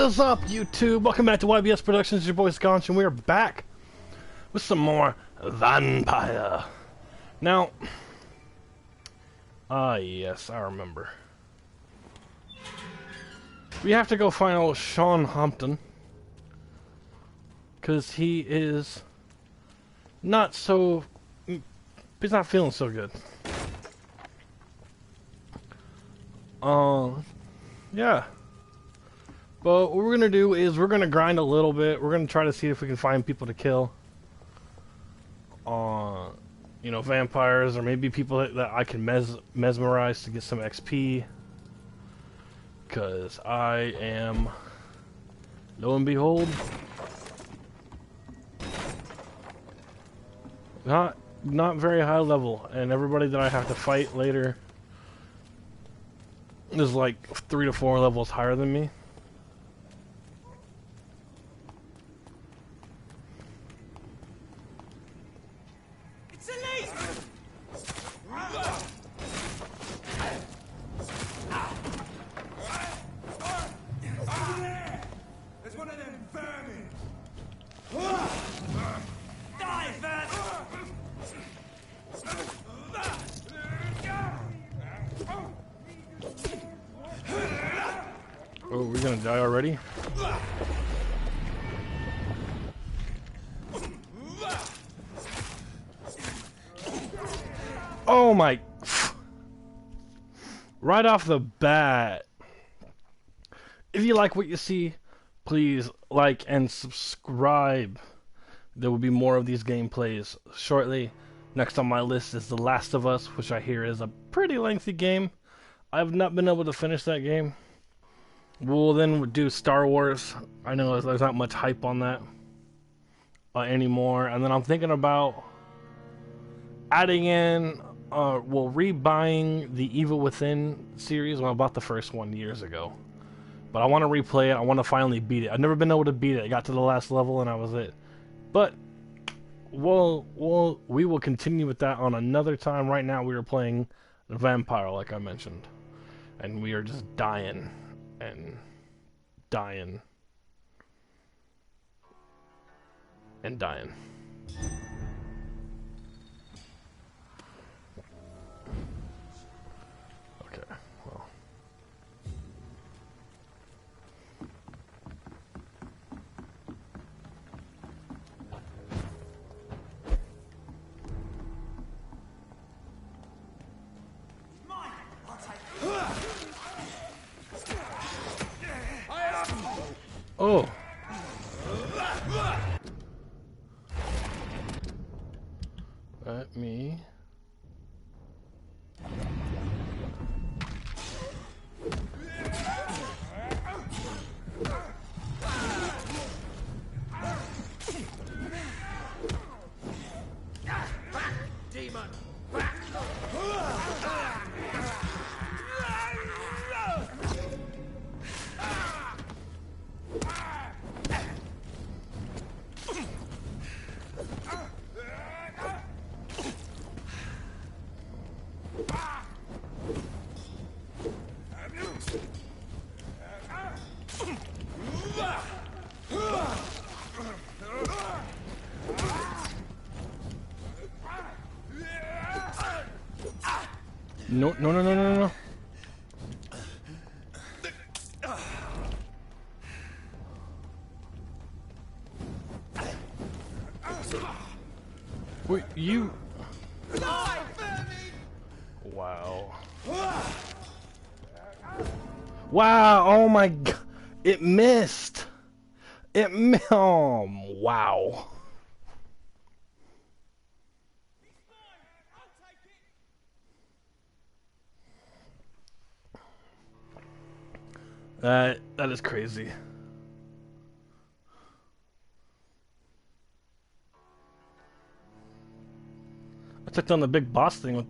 is up, YouTube? Welcome back to YBS Productions. It's your boy Sconch, and we are back with some more Vampyr. Now, yes, I remember. We have to go find old Sean Hampton, because he is not so... he's not feeling so good. Yeah. But what we're gonna do is we're gonna grind a little bit. We're gonna try to see if we can find people to kill. You know, vampires, or maybe people that I can mesmerize to get some XP. Cause I am, lo and behold, not very high level, and everybody that I have to fight later is like 3 to 4 levels higher than me. Oh, we're gonna die already? Oh my... Right off the bat. If you like what you see, please like and subscribe. There will be more of these gameplays shortly. Next on my list is The Last of Us, which I hear is a pretty lengthy game. I've not been able to finish that game. We'll then do Star Wars. I know there's not much hype on that anymore. And then I'm thinking about adding in, rebuying the Evil Within series. Well, I bought the first one years ago. But I want to replay it. I want to finally beat it. I've never been able to beat it. I got to the last level and that was it. But we will continue with that on another time. Right now we are playing Vampyr, like I mentioned. And we are just dying. And dying. And dying. Okay, well. Oh. Let me... Demon! No, no, no, no, no, no. Wait, you... Wow. Wow, oh my god. It missed. Wow. That is crazy. I took down the big boss thing with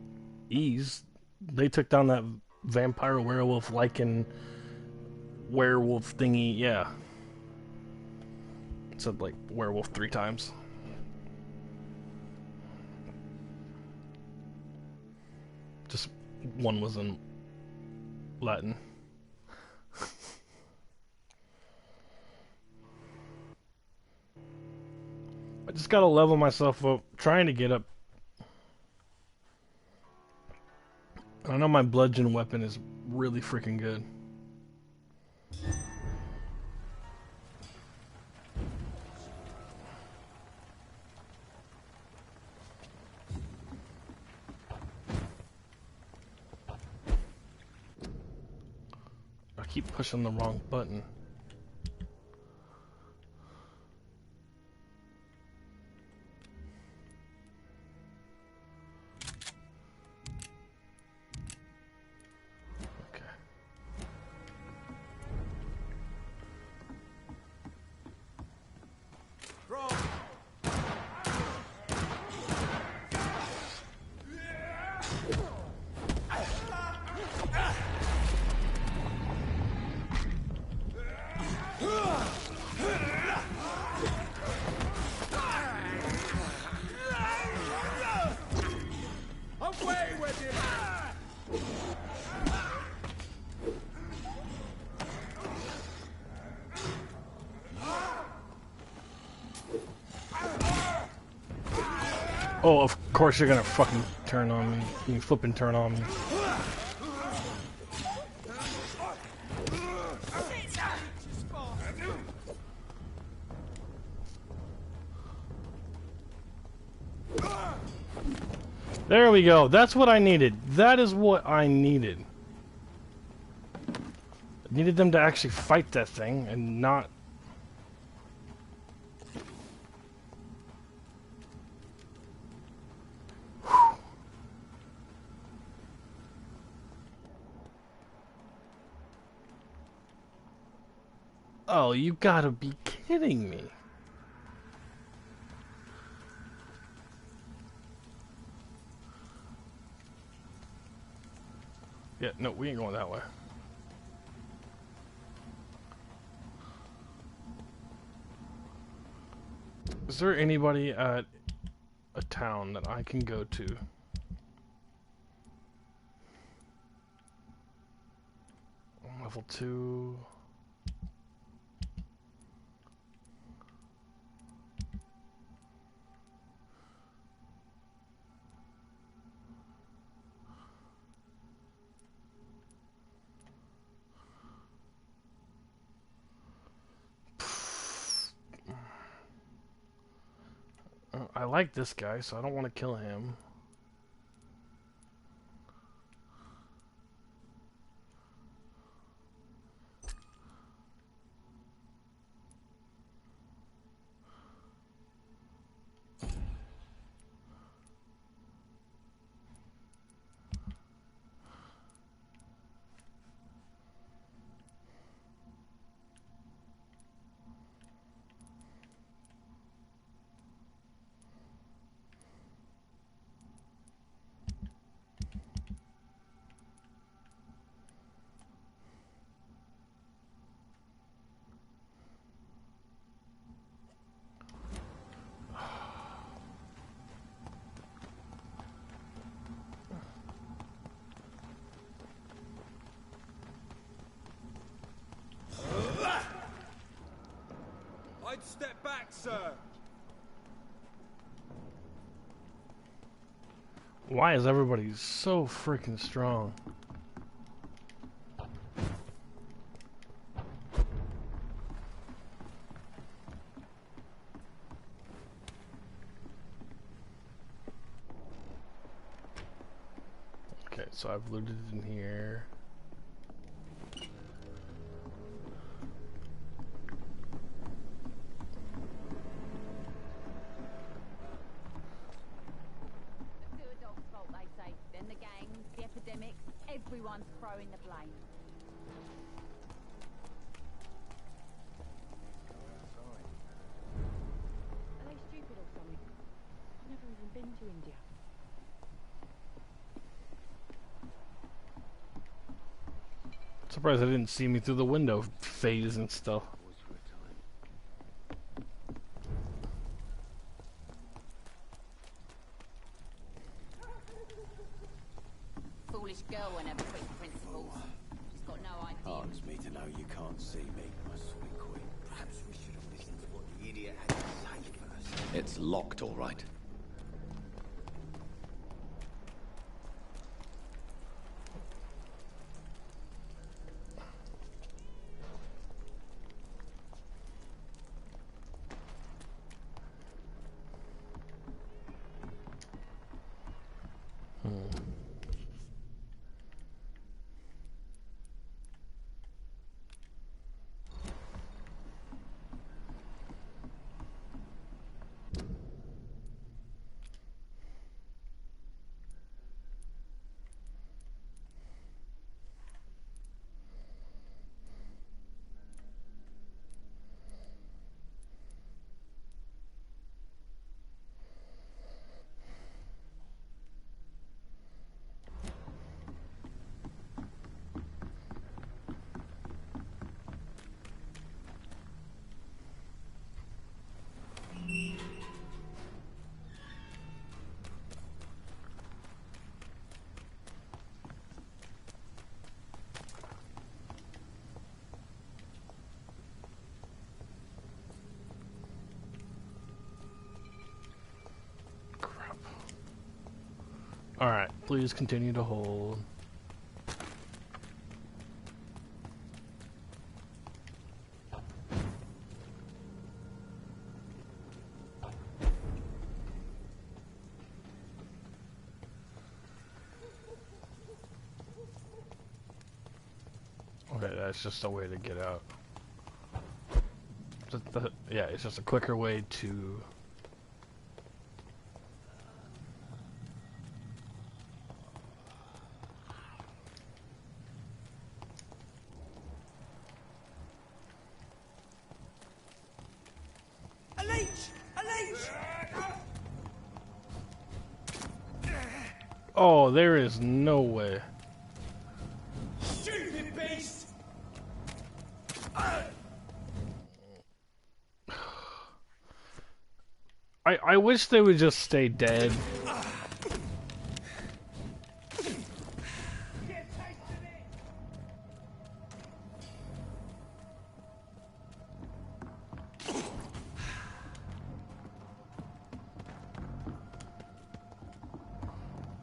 ease. They took down that vampire werewolf lycan werewolf thingy, yeah. It said like werewolf 3 times. Just one was in Latin. just gotta level myself up, trying to get up. I know my bludgeon weapon is really freaking good. I keep pushing the wrong button. Oh, of course you're gonna fucking turn on me. You flipping turn on me. There we go. That's what I needed. That is what I needed. I needed them to actually fight that thing and not... Oh, you gotta be kidding me. Yeah, no, we ain't going that way. Is there anybody at a town that I can go to? Level 2... I like this guy, so I don't want to kill him. Step back, sir. Why is everybody so freaking strong? Okay, so I've looted in here. Everyone's throwing the blame. Are they stupid or something? I've never even been to India. Surprised they didn't see me through the window phase and stuff. Foolish girl won't have quick principles. She's got no idea. Hardens me to know you can't see me, my sweet queen. Perhaps we should have listened to what the idiot had to say first. It's locked, all right. Alright, please continue to hold. Okay, that's just a way to get out. Yeah, it's just a quicker way to... Oh, there is no way. Stupid beast! I wish they would just stay dead.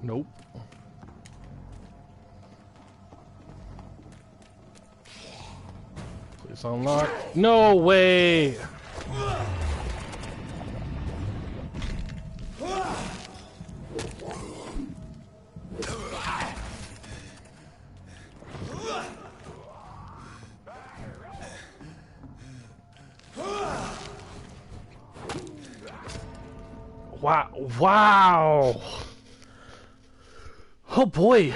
Nope. Please unlock. No way! Wow. Wow. Oh boy.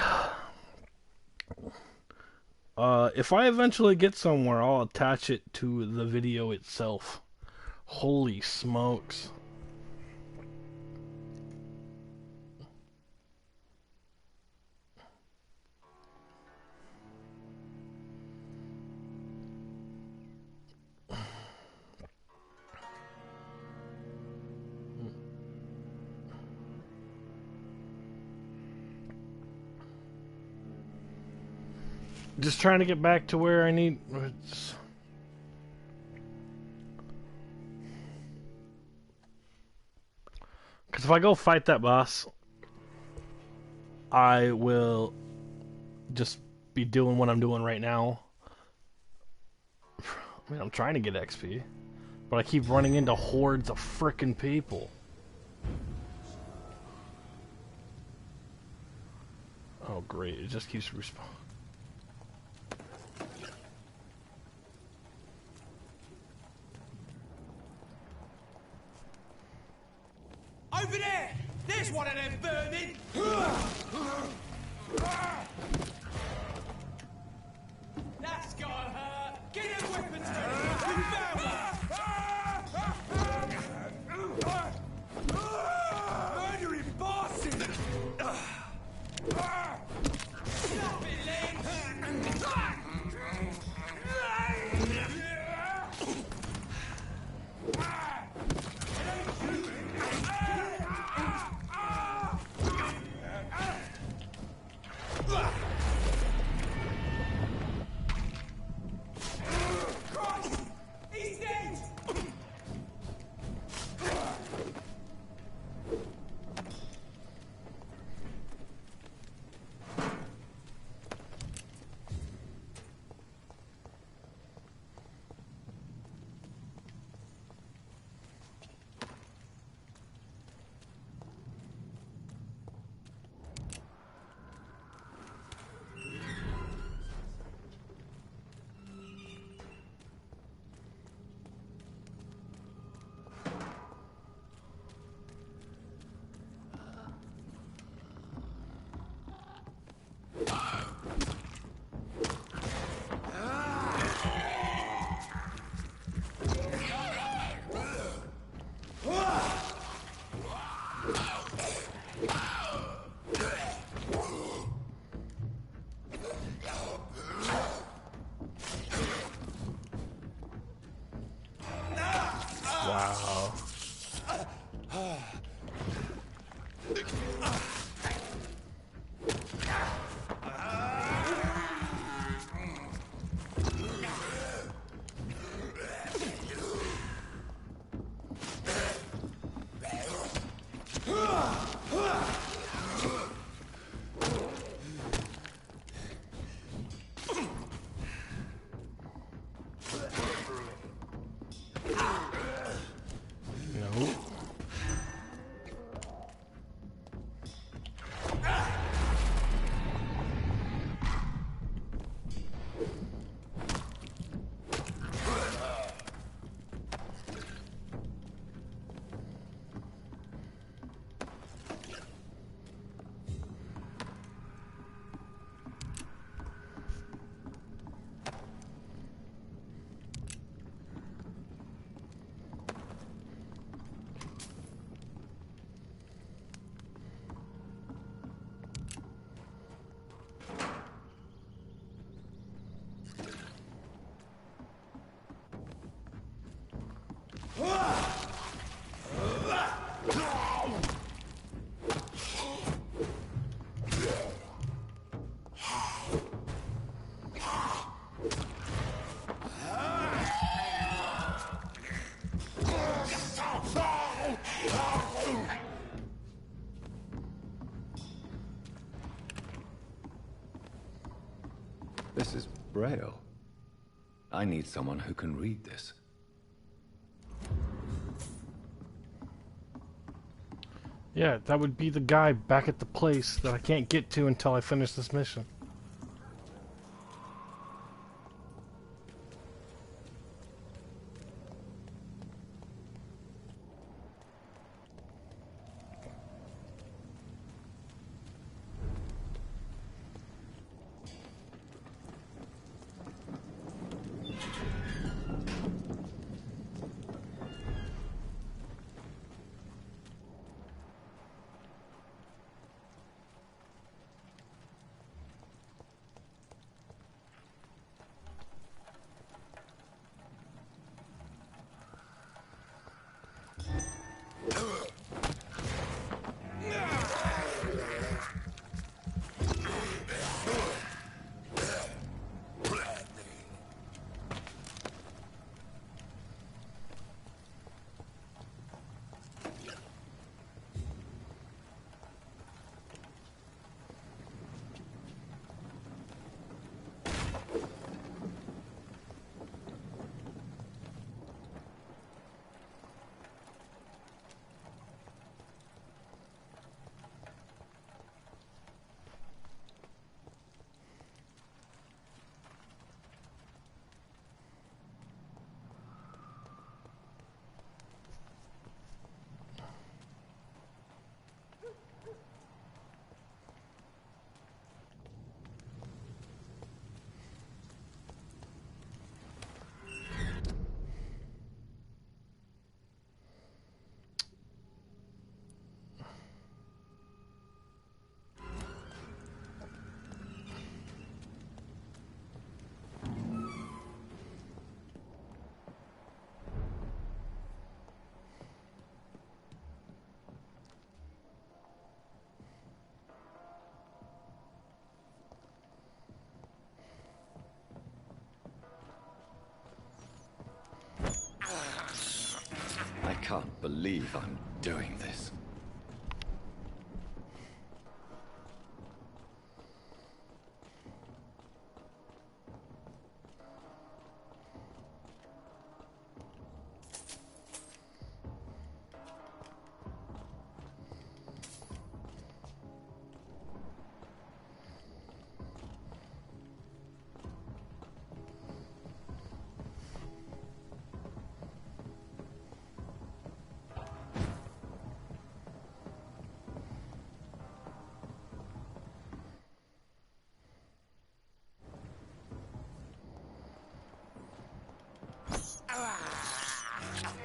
If I eventually get somewhere, I'll attach it to the video itself. Holy smokes. Just trying to get back to where I need. Because if I go fight that boss, I will just be doing what I'm doing right now. I mean, I'm trying to get XP, but I keep running into hordes of frickin' people. Oh, great. It just keeps respawning. Over there! There's one of them burning! That's gotta hurt! Get your weapons ready! We found one! Murdering bosses! Stop it, Len! This is Braille. I need someone who can read this. Yeah, that would be the guy back at the place that I can't get to until I finish this mission. I can't believe I'm doing this.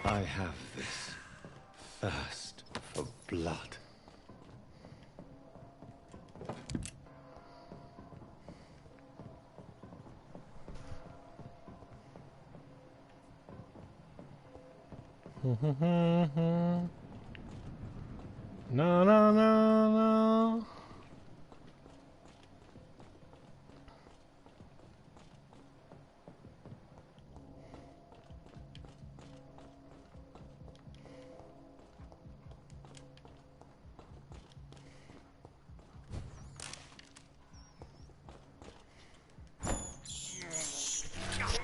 I have this thirst for blood. No, no, no, no.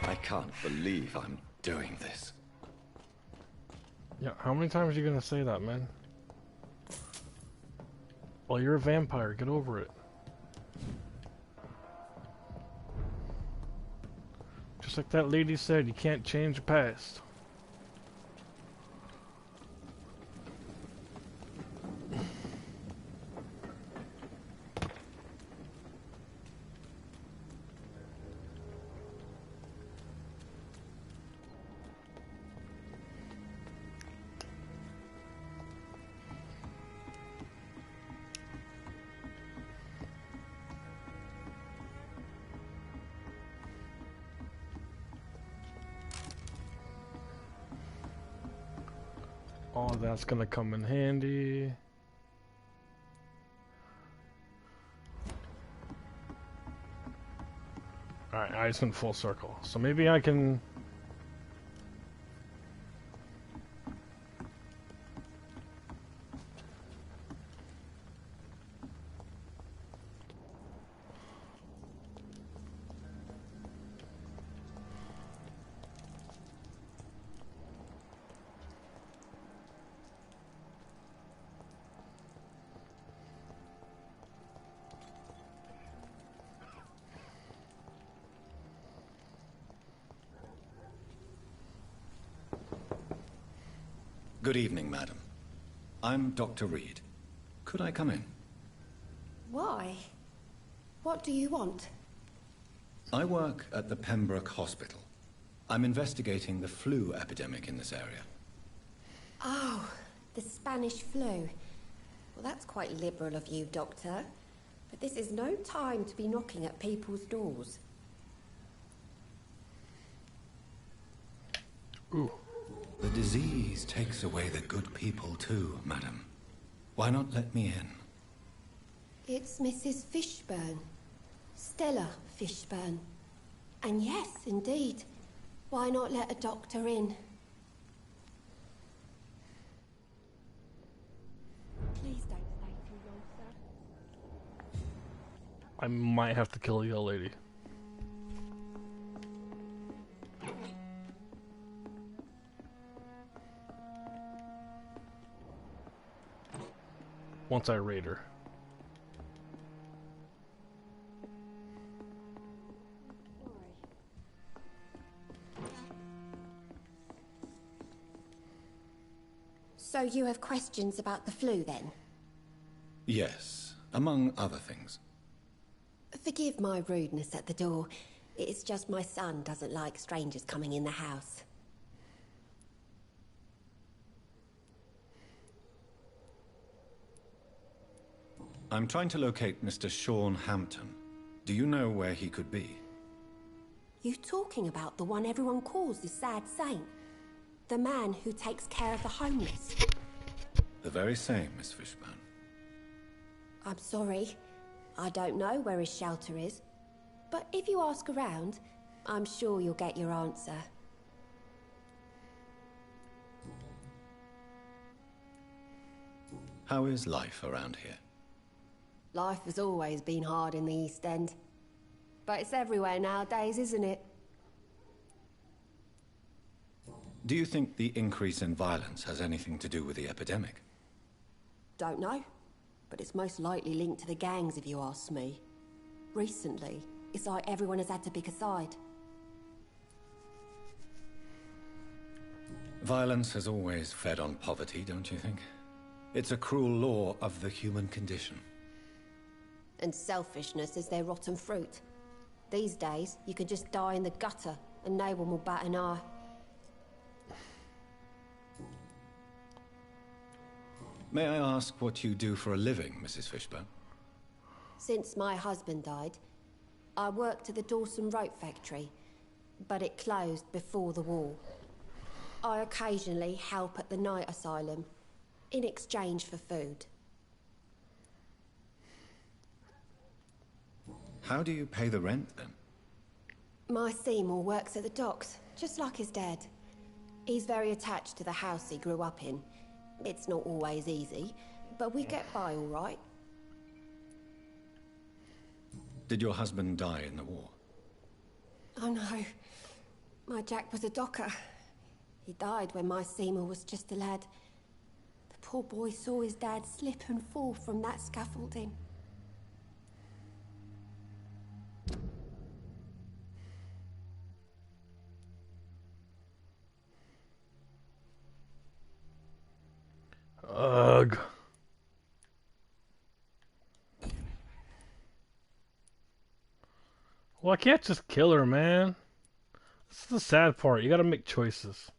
I can't believe I'm doing this. Yeah, how many times are you gonna say that, man? Well, you're a vampire. Get over it. Just like that lady said, you can't change the past. Oh, that's gonna come in handy. Alright, I just went full circle. So maybe I can... Good evening, madam. I'm Dr. Reed. Could I come in? Why? What do you want? I work at the Pembroke Hospital. I'm investigating the flu epidemic in this area. Oh, the Spanish flu. Well, that's quite liberal of you, Doctor. But this is no time to be knocking at people's doors. Ooh. The disease takes away the good people too, madam. Why not let me in? It's Mrs. Fishburne. Stella Fishburne. And yes, indeed. Why not let a doctor in? Please don't stay too long, sir. I might have to kill the old lady. Once I raid her. So you have questions about the flu, then? Yes, among other things. Forgive my rudeness at the door. It's just my son doesn't like strangers coming in the house. I'm trying to locate Mr. Sean Hampton. Do you know where he could be? You talking about the one everyone calls the sad saint? The man who takes care of the homeless? The very same, Miss Fishburne. I'm sorry. I don't know where his shelter is. But if you ask around, I'm sure you'll get your answer. How is life around here? Life has always been hard in the East End. But it's everywhere nowadays, isn't it? Do you think the increase in violence has anything to do with the epidemic? Don't know. But it's most likely linked to the gangs, if you ask me. Recently, it's like everyone has had to pick a side. Violence has always fed on poverty, don't you think? It's a cruel law of the human condition. And selfishness is their rotten fruit. These days, you can just die in the gutter and no one will bat an eye. May I ask what you do for a living, Mrs. Fishburne? Since my husband died, I worked at the Dawson Rope factory, but it closed before the war. I occasionally help at the night asylum, in exchange for food. How do you pay the rent, then? My Seymour works at the docks, just like his dad. He's very attached to the house he grew up in. It's not always easy, but we get by all right. Did your husband die in the war? Oh no, my Jack was a docker. He died when my Seymour was just a lad. The poor boy saw his dad slip and fall from that scaffolding. Ugh. Well, I can't just kill her, man. This is the sad part. You gotta make choices.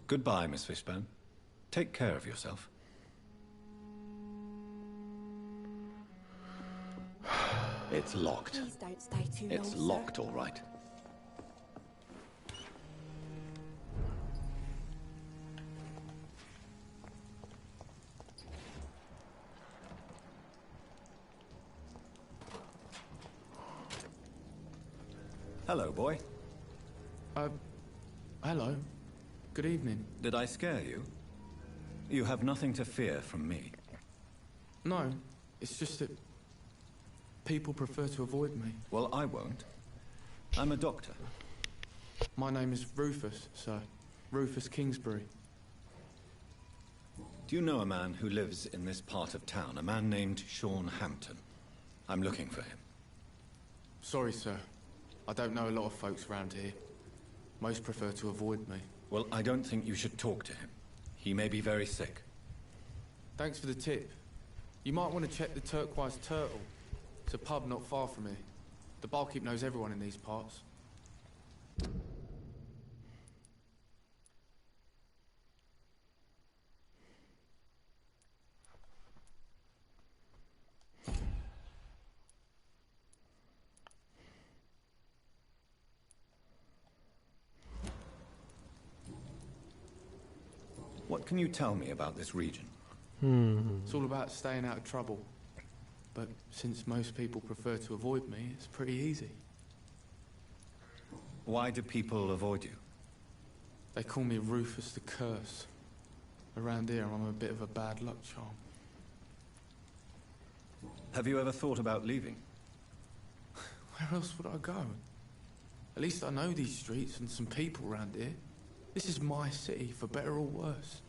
Goodbye, Miss Fishburne. Take care of yourself. It's locked. Please don't stay too long, It's sir. locked, all right. Hello, boy. Hello. Good evening. Did I scare you? You have nothing to fear from me. No, it's just that people prefer to avoid me. Well, I won't. I'm a doctor. My name is Rufus, sir. Rufus Kingsbury. Do you know a man who lives in this part of town? A man named Sean Hampton. I'm looking for him. Sorry, sir. I don't know a lot of folks around here. Most prefer to avoid me. Well, I don't think you should talk to him. He may be very sick. Thanks for the tip. You might want to check the Turquoise Turtle. It's a pub not far from here. The barkeep knows everyone in these parts. What can you tell me about this region? It's all about staying out of trouble. But since most people prefer to avoid me, it's pretty easy. Why do people avoid you? They call me Rufus the Curse. Around here, I'm a bit of a bad luck charm. Have you ever thought about leaving? Where else would I go? At least I know these streets and some people around here. This is my city, for better or worse.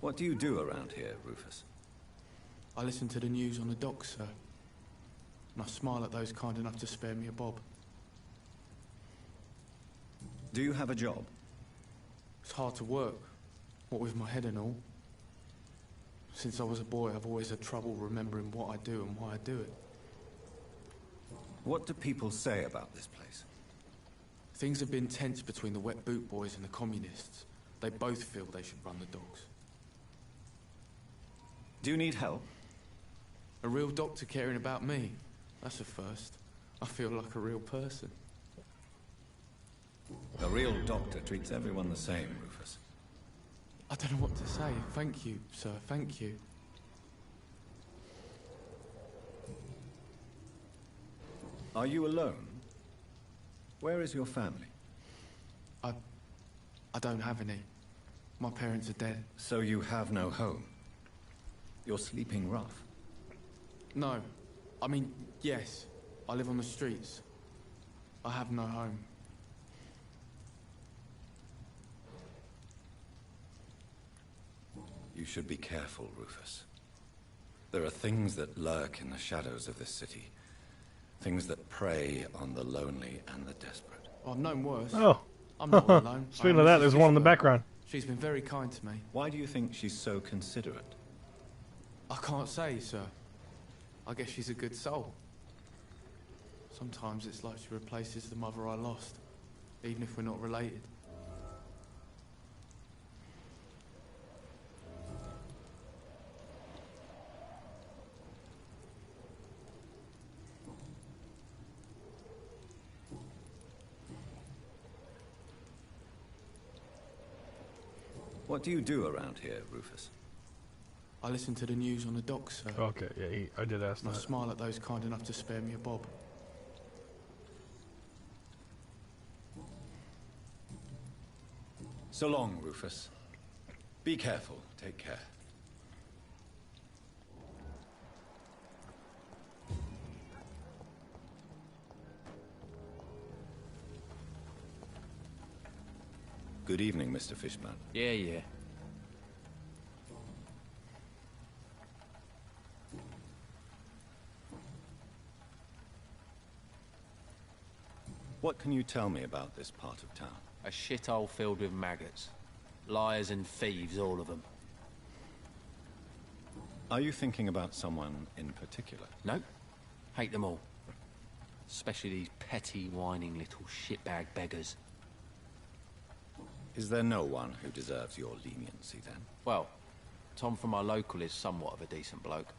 What do you do around here, Rufus? I listen to the news on the docks, sir. And I smile at those kind enough to spare me a bob. Do you have a job? It's hard to work, what with my head and all. Since I was a boy, I've always had trouble remembering what I do and why I do it. What do people say about this place? Things have been tense between the wet boot boys and the communists. They both feel they should run the dogs. Do you need help? A real doctor caring about me. That's a first. I feel like a real person. A real doctor treats everyone the same, Rufus. I don't know what to say. Thank you, sir. Thank you. Are you alone? Where is your family? I don't have any. My parents are dead. So you have no home? You're sleeping rough. No. I mean, yes. I live on the streets. I have no home. You should be careful, Rufus. There are things that lurk in the shadows of this city. Things that prey on the lonely and the desperate. I've known worse. Oh. I'm not alone. Speaking of that, there's one in the background. She's been very kind to me. Why do you think she's so considerate? I can't say, sir. I guess she's a good soul. Sometimes it's like she replaces the mother I lost, even if we're not related. What do you do around here, Rufus? I listen to the news on the docks, sir. Okay, yeah, I did ask And I that. smile at those kind enough to spare me a bob. So long, Rufus. Be careful. Take care. Good evening, Mr. Fishman. Yeah. What can you tell me about this part of town? A shithole filled with maggots. Liars and thieves, all of them. Are you thinking about someone in particular? Nope. Hate them all. Especially these petty, whining little shitbag beggars. Is there no one who deserves your leniency, then? Well, Tom from our local is somewhat of a decent bloke.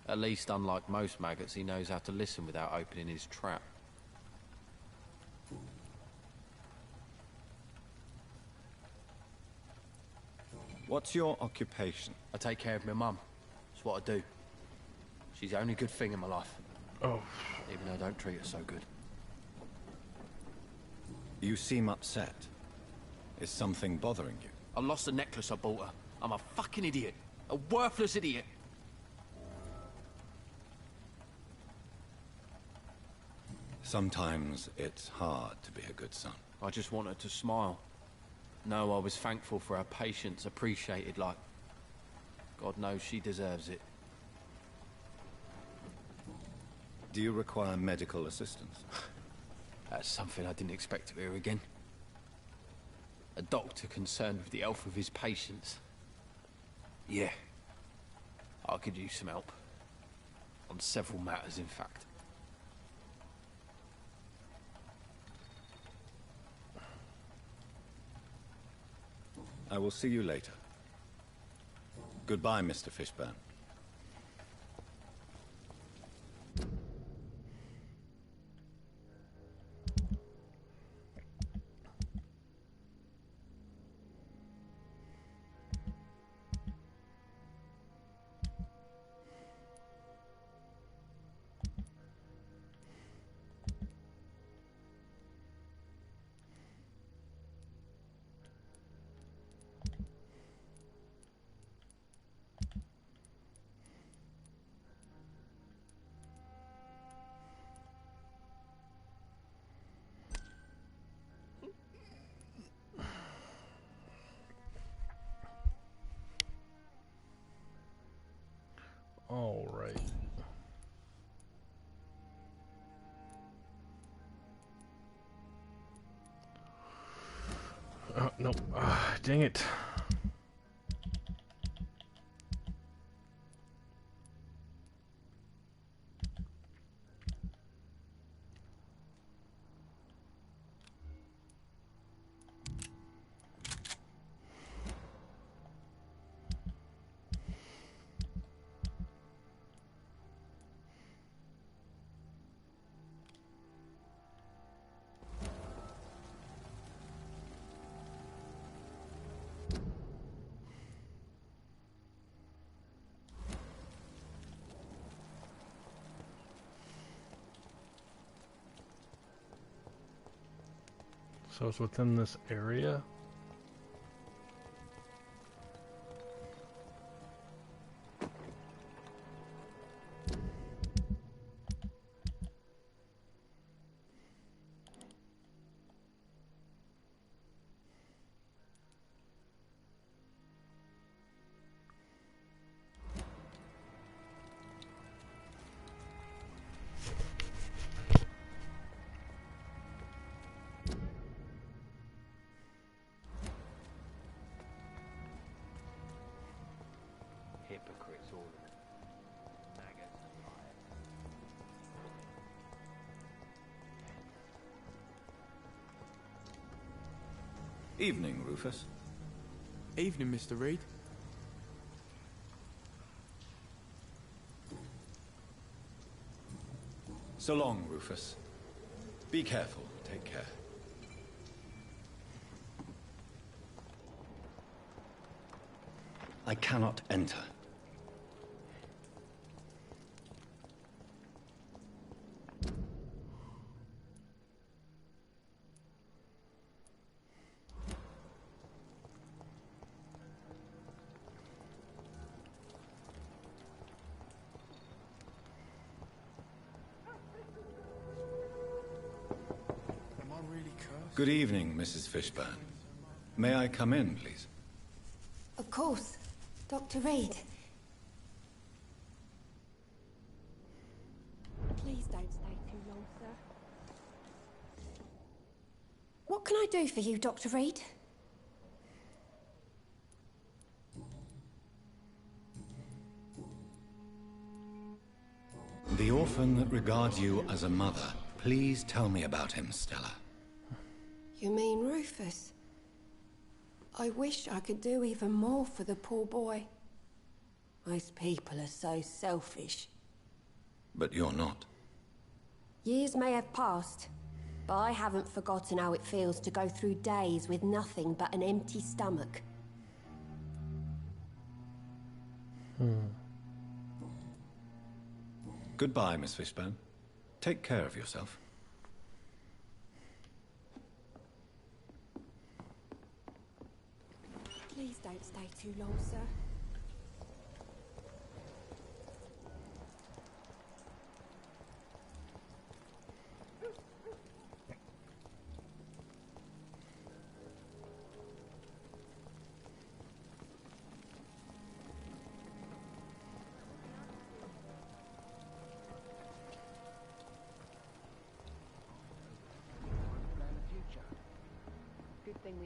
At least, unlike most maggots, he knows how to listen without opening his trap. What's your occupation? I take care of my mum. That's what I do. She's the only good thing in my life. Oh. Even though I don't treat her so good. You seem upset. Is something bothering you? I lost the necklace I bought her. I'm a fucking idiot. A worthless idiot. Sometimes it's hard to be a good son. I just want her to smile. No, I was thankful for her patience, appreciated like... God knows she deserves it. Do you require medical assistance? That's something I didn't expect to hear again. A doctor concerned with the health of his patients. Yeah. I could use some help. On several matters, in fact. I will see you later. Goodbye, Mr. Fishburne. All right. Oh, no. Dang it. So it's within this area. Hypocrites, all of them. Maggots and liars. Evening, Rufus. Evening, Mr. Reed. So long, Rufus. Be careful. Take care. I cannot enter. Am I really cursed? Good evening, Mrs. Fishburne. May I come in, please? Of course. Dr. Reed. Please don't stay too long, sir. What can I do for you, Dr. Reed? The orphan that regards you as a mother. Please tell me about him, Stella. You mean Rufus? I wish I could do even more for the poor boy. Most people are so selfish. But you're not. Years may have passed, but I haven't forgotten how it feels to go through days with nothing but an empty stomach. Goodbye, Miss Fishburne. Take care of yourself. Please don't stay too long, sir.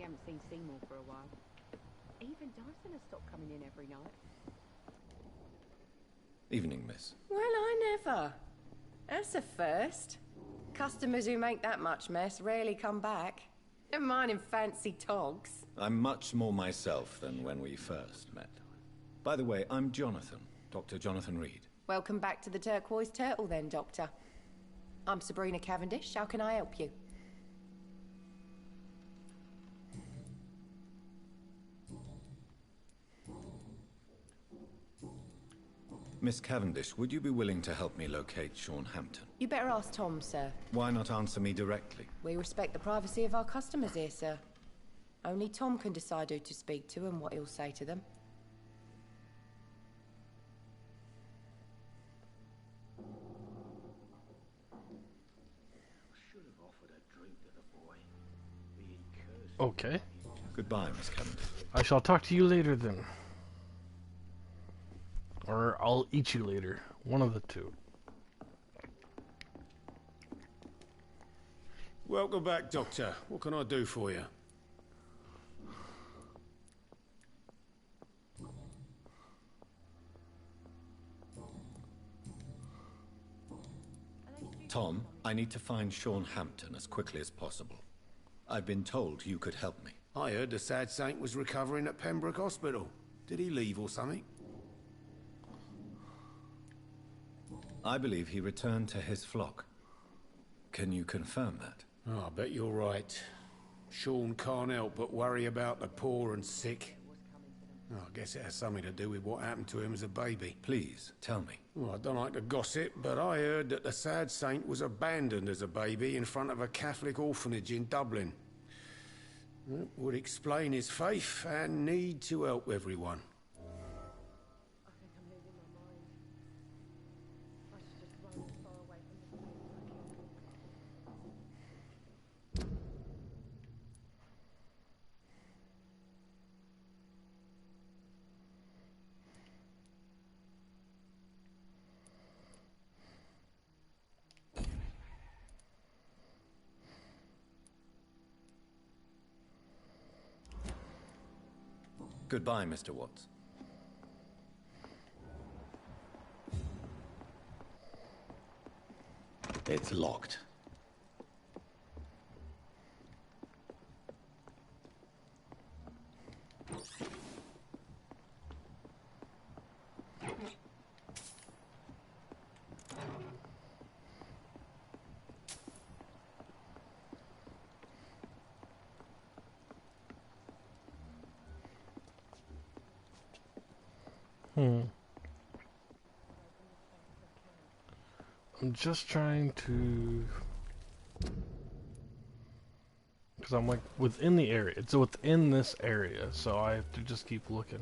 we haven't seen Seymour for a while. Even Dyson has stopped coming in every night. Evening, miss. Well, I never. That's a first. Customers who make that much mess rarely come back. Never mind in fancy togs. I'm much more myself than when we first met. By the way, I'm Jonathan, Dr. Jonathan Reed. Welcome back to the Turquoise Turtle then, Doctor. I'm Sabrina Cavendish. How can I help you? Miss Cavendish, would you be willing to help me locate Sean Hampton? You better ask Tom, sir. Why not answer me directly? We respect the privacy of our customers here, sir. Only Tom can decide who to speak to and what he'll say to them. Okay. Goodbye, Miss Cavendish. I shall talk to you later then. Or I'll eat you later. One of the two. Welcome back, Doctor. What can I do for you? Tom, I need to find Sean Hampton as quickly as possible. I've been told you could help me. I heard the sad saint was recovering at Pembroke Hospital. Did he leave or something? I believe he returned to his flock. Can you confirm that? Oh, I bet you're right. Sean can't help but worry about the poor and sick. Oh, I guess it has something to do with what happened to him as a baby. Please, tell me. Well, I don't like to gossip, but I heard that the sad saint was abandoned as a baby in front of a Catholic orphanage in Dublin. That would explain his faith and need to help everyone. I think I'm losing my mind. I should just run as far away from this place as I can. Goodbye, Mr. Watts. It's locked. I'm just trying to... Because I'm like within the area. It's within this area, so I have to just keep looking.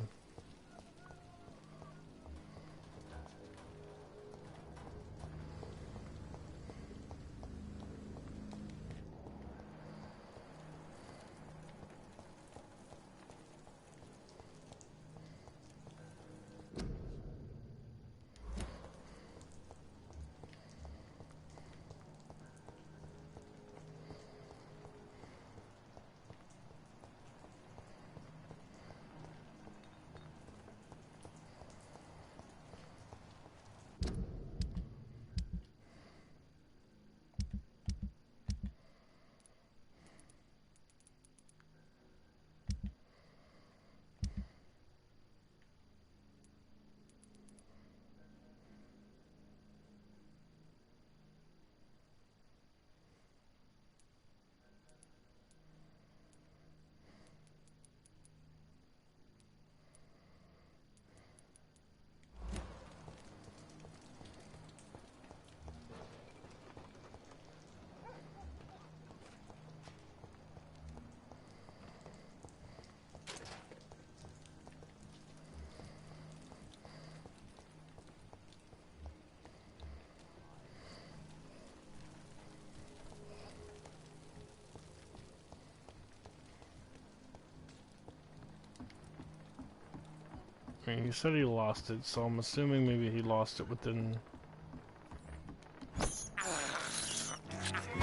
I mean, he said he lost it, so I'm assuming maybe he lost it within...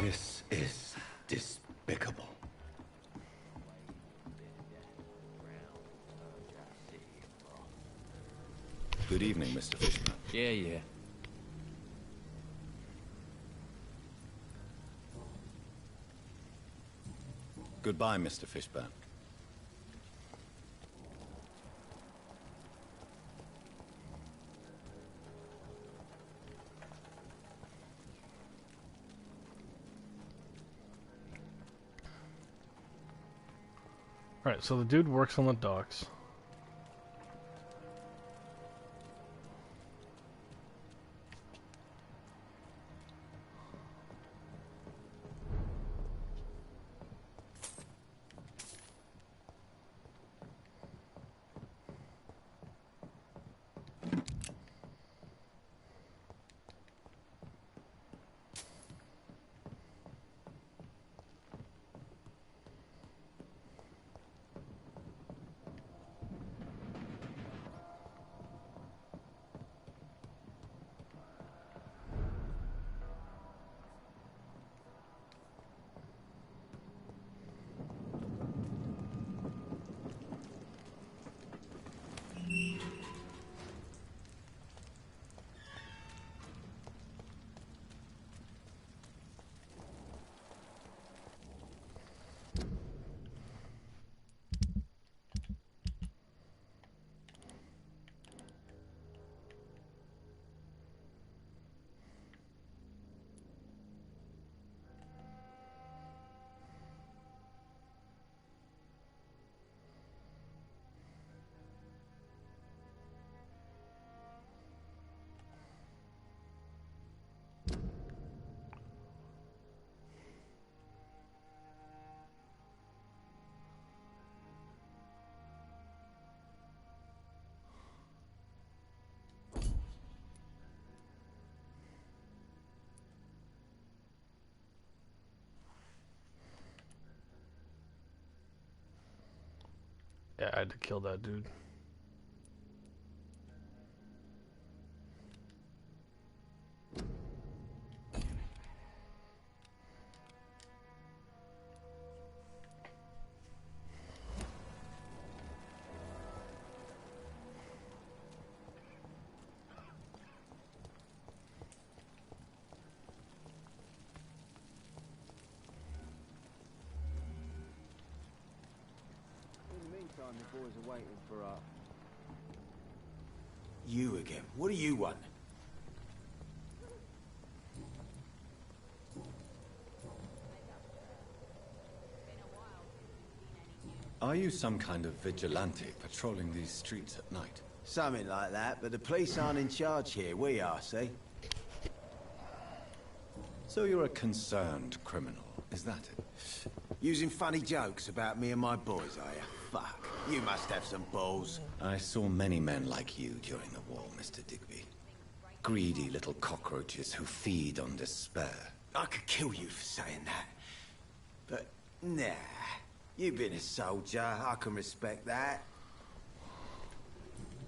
This is despicable. Good evening, Mr. Fishburne. Yeah. Goodbye, Mr. Fishburne. Alright, so the dude works on the docks. Yeah, I had to kill that dude. The boys are waiting for us. You again. What do you want? Are you some kind of vigilante patrolling these streets at night? Something like that, but the police aren't in charge here. We are, see? So you're a concerned criminal, is that it? Using funny jokes about me and my boys, are you? Fuck. You must have some balls. I saw many men like you during the war, Mr. Digby. Greedy little cockroaches who feed on despair. I could kill you for saying that. But, nah. You've been a soldier. I can respect that.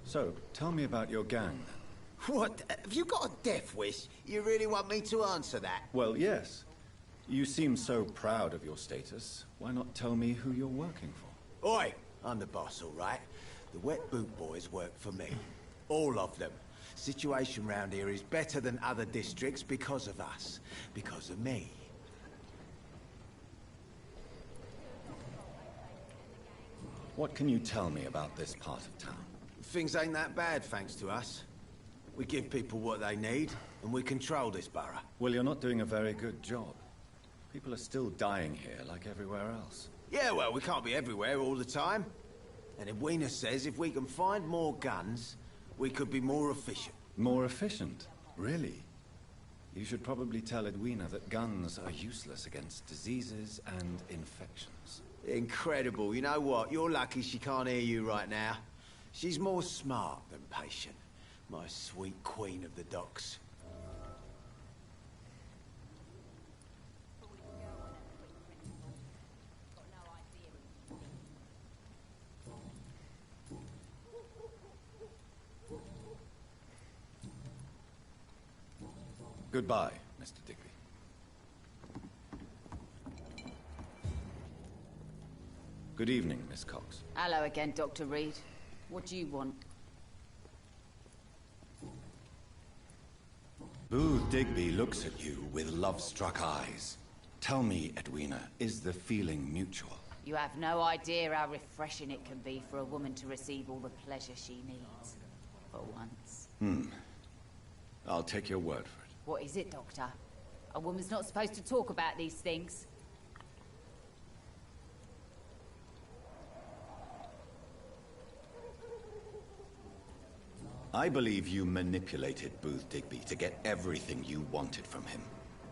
So, tell me about your gang, then. What? Have you got a death wish? You really want me to answer that? Well, yes. You seem so proud of your status. Why not tell me who you're working for? Oi! I'm the boss, all right? The Wet Boot Boys work for me. All of them. Situation round here is better than other districts because of us. Because of me. What can you tell me about this part of town? Things ain't that bad, thanks to us. We give people what they need, and we control this borough. Well, you're not doing a very good job. People are still dying here like everywhere else. Yeah, well, we can't be everywhere all the time. And Edwina says if we can find more guns, we could be more efficient. More efficient? Really? You should probably tell Edwina that guns are useless against diseases and infections. Incredible. You know what? You're lucky she can't hear you right now. She's more smart than patient. My sweet queen of the docks. Goodbye, Mr. Digby. Good evening, Miss Cox. Hello again, Dr. Reed. What do you want? Booth Digby looks at you with love-struck eyes. Tell me, Edwina, is the feeling mutual? You have no idea how refreshing it can be for a woman to receive all the pleasure she needs. For once. I'll take your word for it. What is it, Doctor? A woman's not supposed to talk about these things. I believe you manipulated Booth Digby to get everything you wanted from him,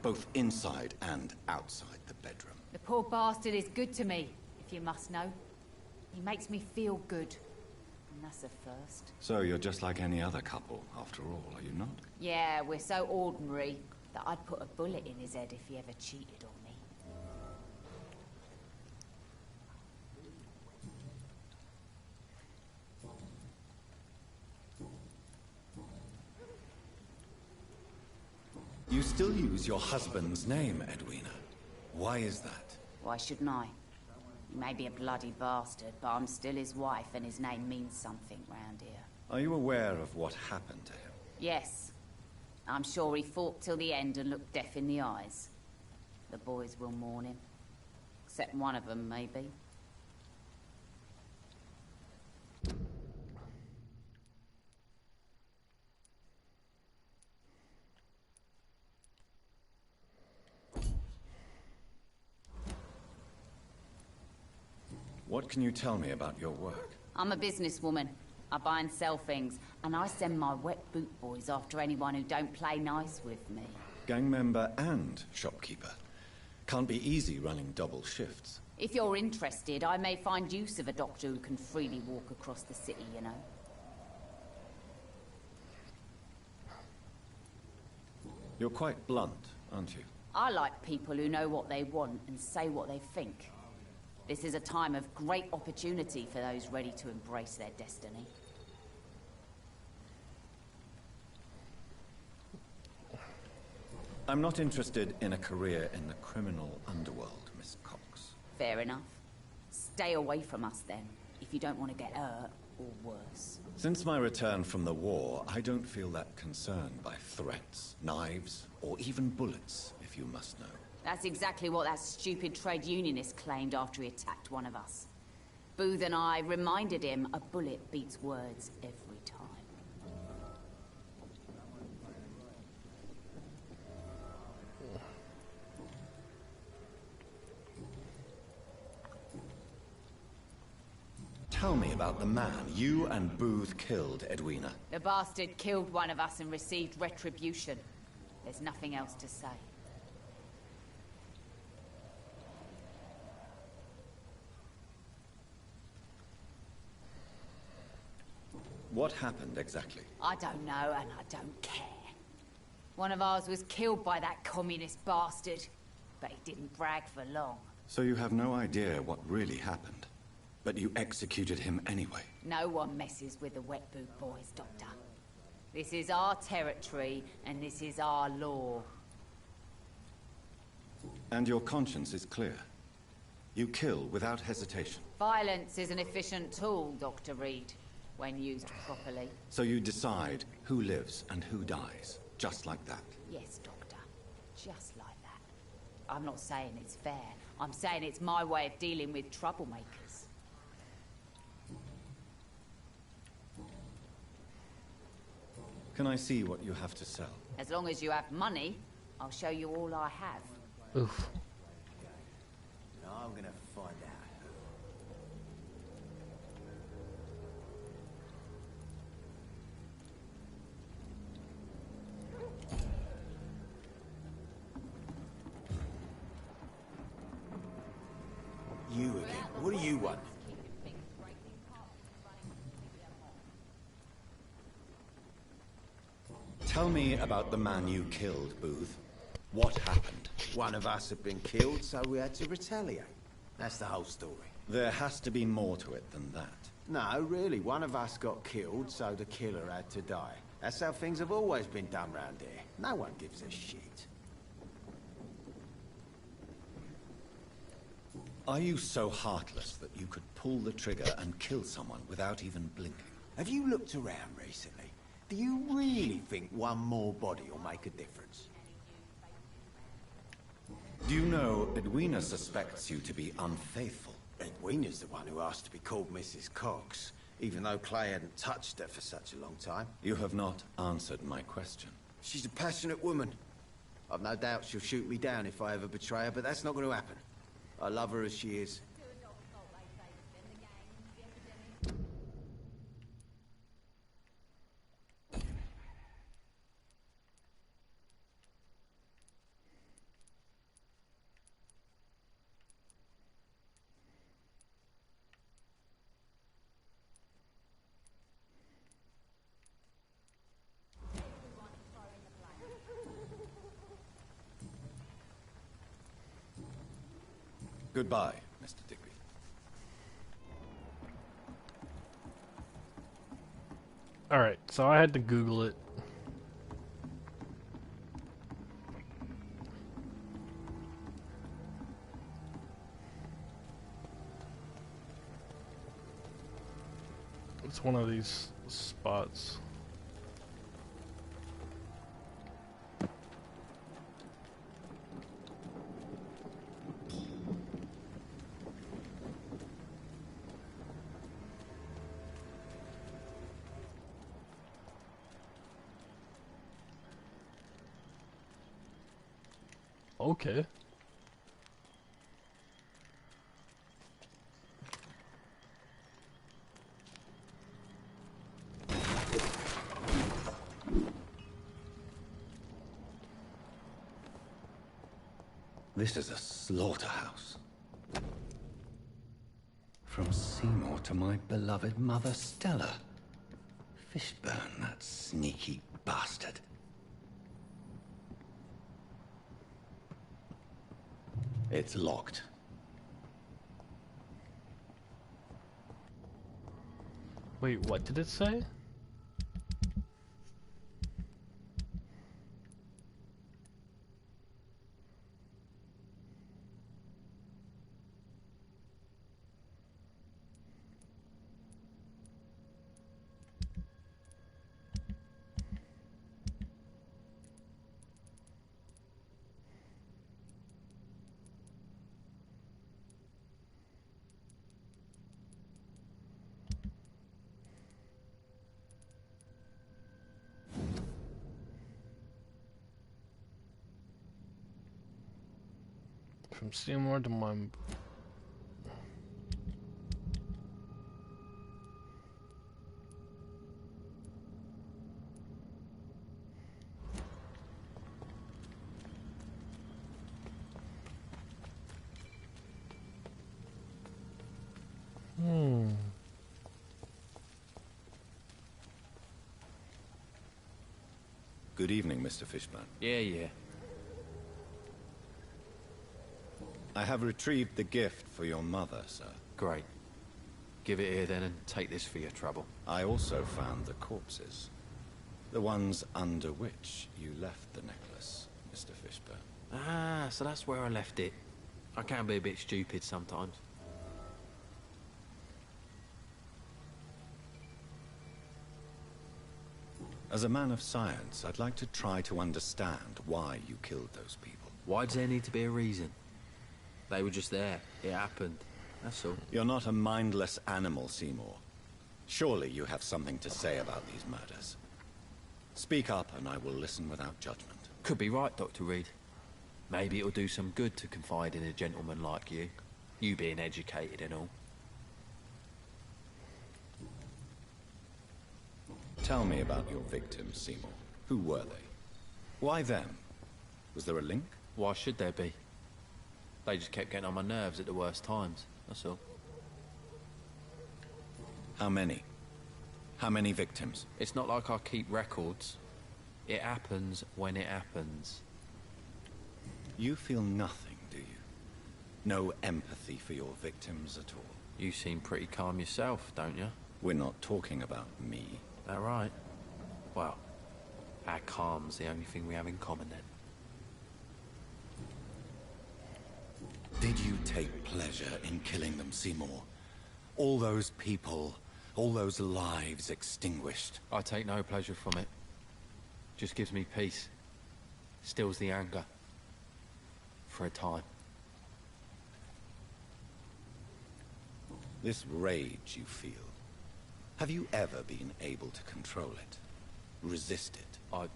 both inside and outside the bedroom. The poor bastard is good to me, if you must know. He makes me feel good. And that's a first. So you're just like any other couple, after all, are you not? Yeah, we're so ordinary that I'd put a bullet in his head if he ever cheated on me. You still use your husband's name, Edwina. Why is that? Why shouldn't I? He may be a bloody bastard, but I'm still his wife, and his name means something round here. Are you aware of what happened to him? Yes. I'm sure he fought till the end and looked death in the eyes. The boys will mourn him. Except one of them, maybe. What can you tell me about your work? I'm a businesswoman. I buy and sell things, and I send my wet boot boys after anyone who don't play nice with me. Gang member and shopkeeper. Can't be easy running double shifts. If you're interested, I may find use of a doctor who can freely walk across the city, you know. You're quite blunt, aren't you? I like people who know what they want and say what they think. This is a time of great opportunity for those ready to embrace their destiny. I'm not interested in a career in the criminal underworld, Miss Cox. Fair enough. Stay away from us then, if you don't want to get hurt, or worse. Since my return from the war, I don't feel that concerned by threats, knives, or even bullets, if you must know. That's exactly what that stupid trade unionist claimed after he attacked one of us. Booth and I reminded him a bullet beats words every time. Tell me about the man you and Booth killed, Edwina. The bastard killed one of us and received retribution. There's nothing else to say. What happened exactly? I don't know, and I don't care. One of ours was killed by that communist bastard, but he didn't brag for long. So you have no idea what really happened, but you executed him anyway. No one messes with the wet boot boys, Doctor. This is our territory, and this is our law. And your conscience is clear. You kill without hesitation. Violence is an efficient tool, Dr. Reed, when used properly. So you decide who lives and who dies, just like that? Yes, Doctor. Just like that. I'm not saying it's fair. I'm saying it's my way of dealing with troublemakers. Can I see what you have to sell? As long as you have money, I'll show you all I have. Oof. Now I'm gonna find out. You again? What do you want? Tell me about the man you killed, Booth. What happened? One of us had been killed, so we had to retaliate. That's the whole story. There has to be more to it than that. No, really, one of us got killed, so the killer had to die. That's how things have always been done round here. No one gives a shit. Are you so heartless that you could pull the trigger and kill someone without even blinking? Have you looked around recently? Do you really think one more body will make a difference? Do you know Edwina suspects you to be unfaithful? Edwina's the one who asked to be called Mrs. Cox, even though Clay hadn't touched her for such a long time. You have not answered my question. She's a passionate woman. I've no doubt she'll shoot me down if I ever betray her, but that's not going to happen. I love her as she is. Goodbye, Mr. Digby. Alright, so I had to Google it. It's one of these spots. Okay. This is a slaughterhouse. From Seymour to my beloved mother Stella. Fishburne, that sneaky bastard. It's locked. Wait, what did it say? From Seymour to my... Good evening, Mr. Fishburne. Yeah. I have retrieved the gift for your mother, sir. Great. Give it here then and take this for your trouble. I also found the corpses. The ones under which you left the necklace, Mr. Fishburne. Ah, so that's where I left it. I can be a bit stupid sometimes. As a man of science, I'd like to try to understand why you killed those people. Why does there need to be a reason? They were just there. It happened. That's all. You're not a mindless animal, Seymour. Surely you have something to say about these murders. Speak up and I will listen without judgment. Could be right, Dr. Reed. Maybe it'll do some good to confide in a gentleman like you. You being educated and all. Tell me about your victims, Seymour. Who were they? Why them? Was there a link? Why should there be? They just kept getting on my nerves at the worst times, that's all. How many? How many victims? It's not like I keep records. It happens when it happens. You feel nothing, do you? No empathy for your victims at all? You seem pretty calm yourself, don't you? We're not talking about me. That right? Well, our calm's the only thing we have in common then. Did you take pleasure in killing them, Seymour? All those people all those lives extinguished. I take no pleasure from it. Just gives me peace. Stills the anger. For a time. This rage you feel, have you ever been able to control it? Resist it? I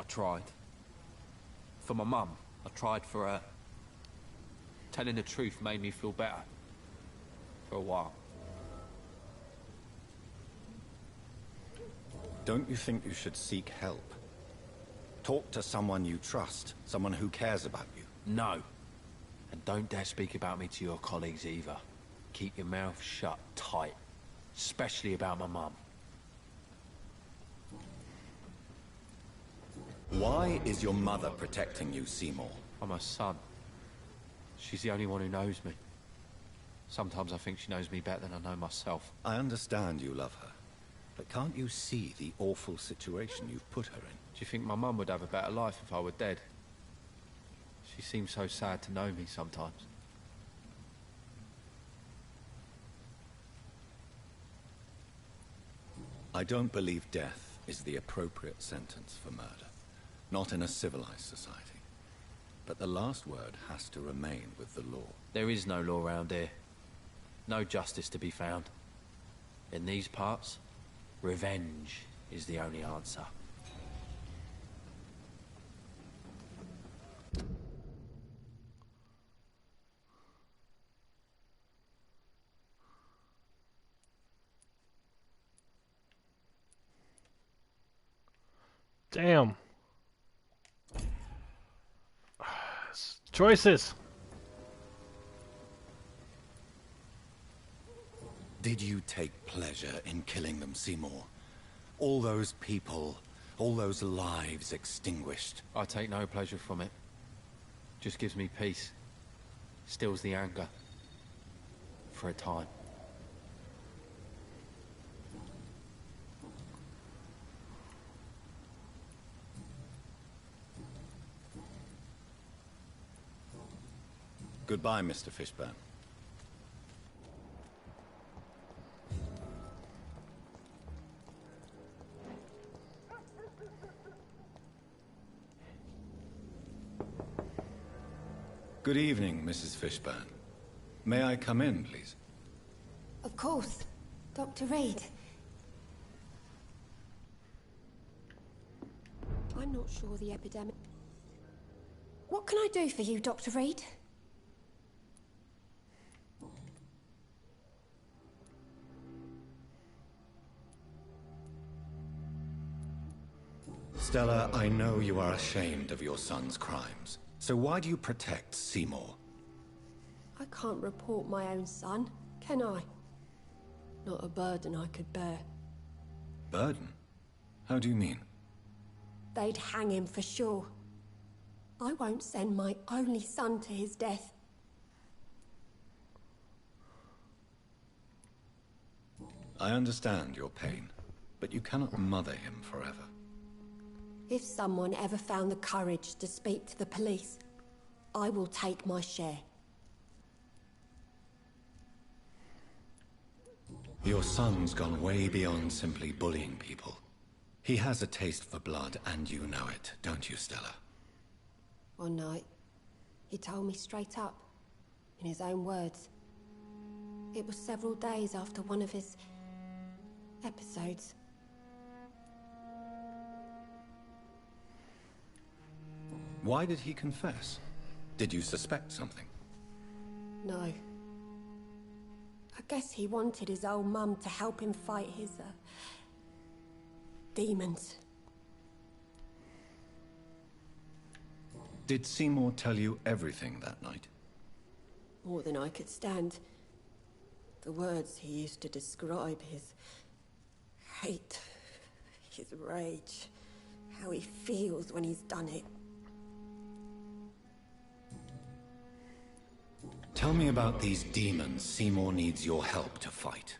tried. For my mum, I tried for her. Telling the truth made me feel better. For a while. Don't you think you should seek help? Talk to someone you trust, someone who cares about you. No. And don't dare speak about me to your colleagues either. Keep your mouth shut tight. Especially about my mum. Why is your mother protecting you, Seymour? I'm her son. She's the only one who knows me. Sometimes I think she knows me better than I know myself. I understand you love her, but can't you see the awful situation you've put her in? Do you think my mum would have a better life if I were dead? She seems so sad to know me sometimes. I don't believe death is the appropriate sentence for murder. Not in a civilized society. But the last word has to remain with the law. There is no law around here. No justice to be found. In these parts, revenge is the only answer. Damn. Choices. Did you take pleasure in killing them, Seymour? All those people, all those lives extinguished. I take no pleasure from it. Just gives me peace. Stills the anger. For a time. Goodbye, Mr. Fishburne. Good evening, Mrs. Fishburne. May I come in, please? Of course. Dr. Reed. I'm not sure the epidemic... What can I do for you, Dr. Reed? Stella, I know you are ashamed of your son's crimes. So why do you protect Seymour? I can't report my own son, can I? Not a burden I could bear. Burden? How do you mean? They'd hang him for sure. I won't send my only son to his death. I understand your pain, but you cannot mother him forever. If someone ever found the courage to speak to the police, I will take my share. Your son's gone way beyond simply bullying people. He has a taste for blood, and you know it, don't you, Stella? One night, he told me straight up, in his own words. It was several days after one of his episodes. Why did he confess? Did you suspect something? No. I guess he wanted his old mum to help him fight his, demons. Did Seymour tell you everything that night? More than I could stand. The words he used to describe his hate, his rage, how he feels when he's done it. Tell me about these demons Seymour needs your help to fight.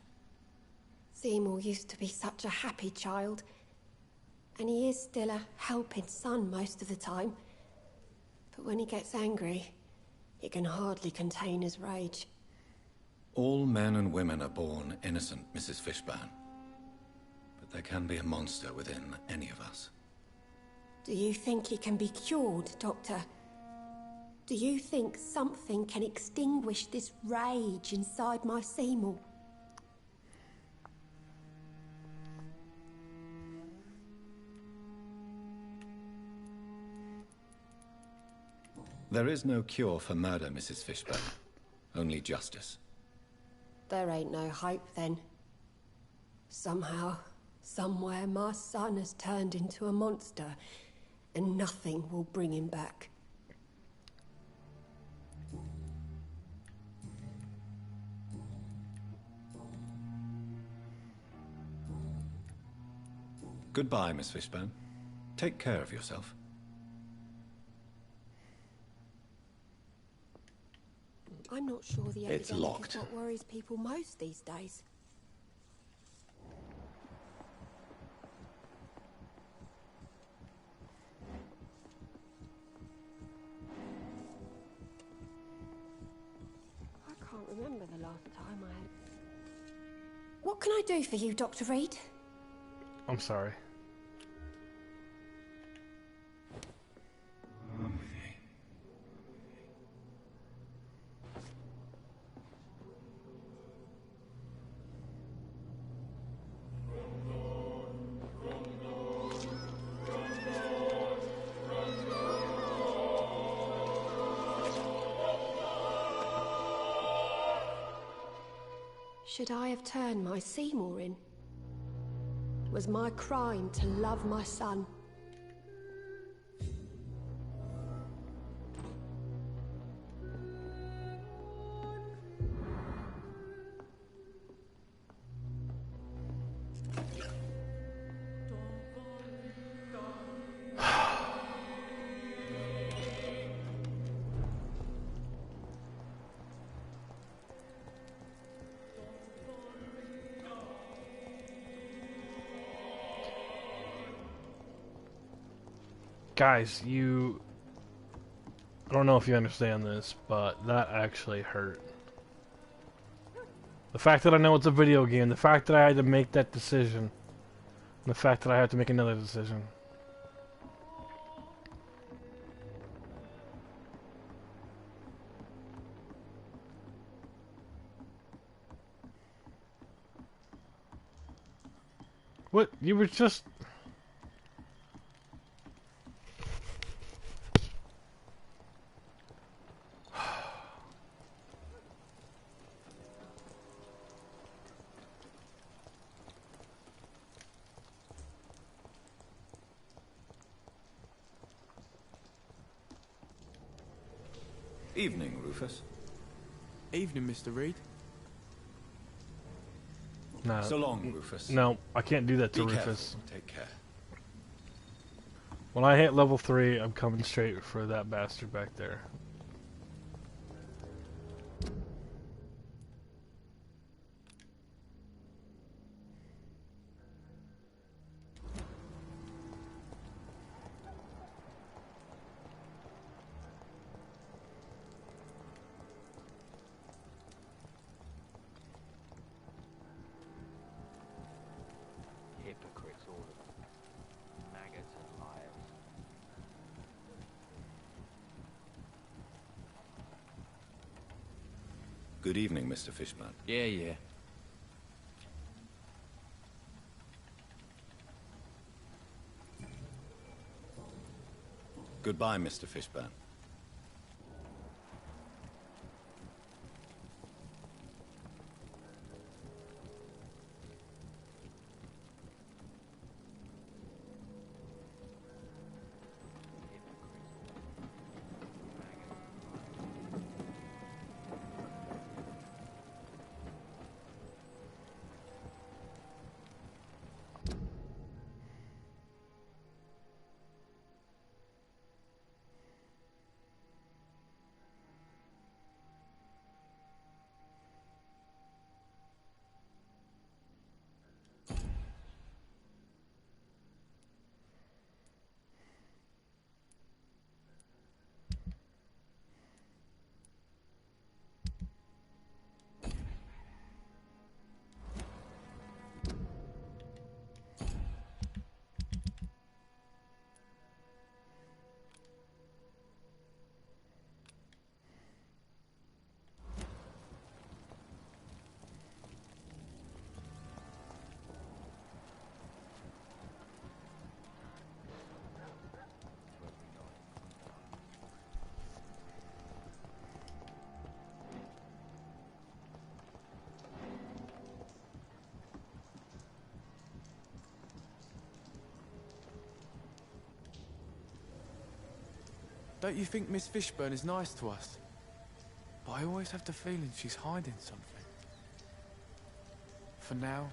Seymour used to be such a happy child. And he is still a helping son most of the time. But when he gets angry, he can hardly contain his rage. All men and women are born innocent, Mrs. Fishburne. But there can be a monster within any of us. Do you think it can be cured, Doctor? Do you think something can extinguish this rage inside my Seymour? There is no cure for murder, Mrs. Fishburne. Only justice. There ain't no hope then. Somehow, somewhere, my son has turned into a monster, and nothing will bring him back. Goodbye, Miss Fishburne. Take care of yourself. I'm not sure the It's epidemic locked. is what worries people most these days. I can't remember the last time I had... What can I do for you, Dr. Reed? I'm sorry. Should I have turned my Seymour in? Was my crime to love my son? Guys, I don't know if you understand this, but that actually hurt. The fact that I know it's a video game, the fact that I had to make that decision, and the fact that I had to make another decision. What? You were just... Evening, Rufus. Evening, Mr. Reed. No. So long, Rufus. No, I can't do that to Be Rufus. careful. Take care. When I hit level 3, I'm coming straight for that bastard back there. Hypocrites, all of them. Maggots and liars. Good evening, Mr. Fishburne. Yeah. Goodbye, Mr. Fishburne. Don't you think Miss Fishburne is nice to us? But I always have the feeling she's hiding something. For now,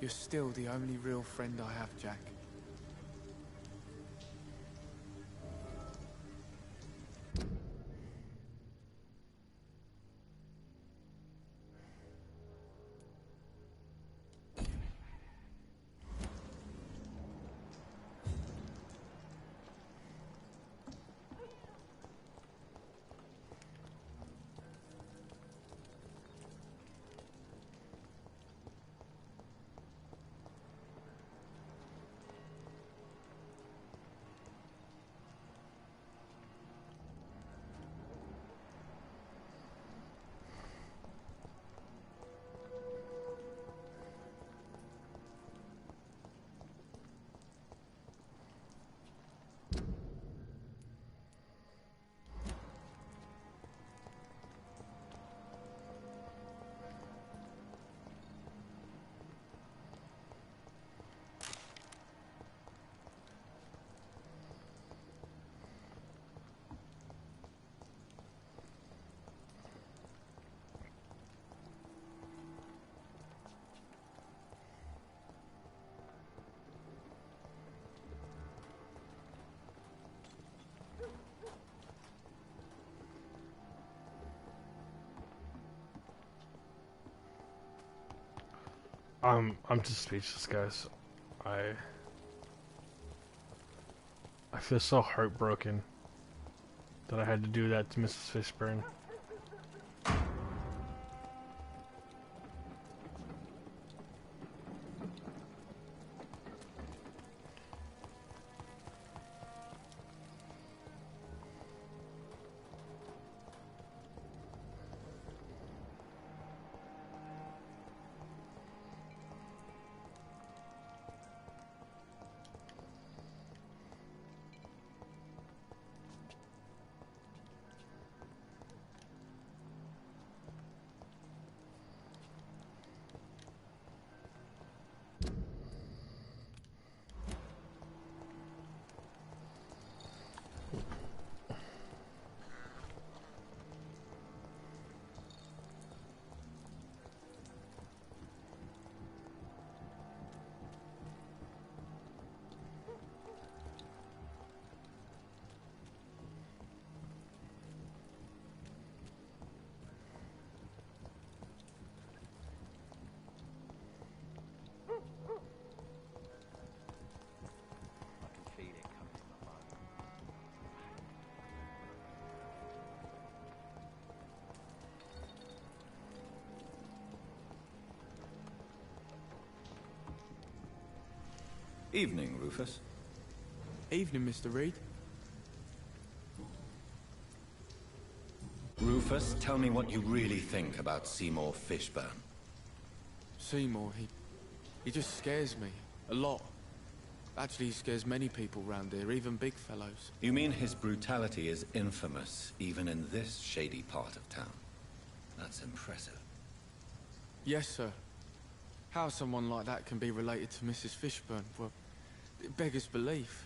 you're still the only real friend I have, Jack. I'm just speechless, guys. I feel so heartbroken that I had to do that to Mrs. Fishburne. Evening, Rufus. Evening, Mr. Reed. Rufus, tell me what you really think about Seymour Fishburne. Seymour, he just scares me. A lot. Actually, he scares many people round here, even big fellows. You mean his brutality is infamous, even in this shady part of town? That's impressive. Yes, sir. How someone like that can be related to Mrs. Fishburne, well, it beggars belief.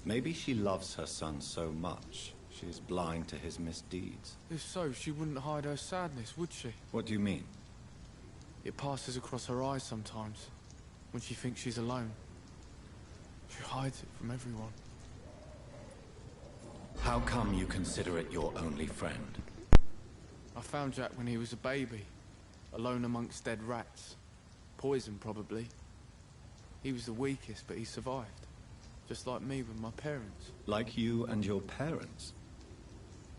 Maybe she loves her son so much, she is blind to his misdeeds. If so, she wouldn't hide her sadness, would she? What do you mean? It passes across her eyes sometimes, when she thinks she's alone. She hides it from everyone. How come you consider it your only friend? I found Jack when he was a baby, alone amongst dead rats. Poison, probably. He was the weakest, but he survived. Just like me with my parents. Like you and your parents?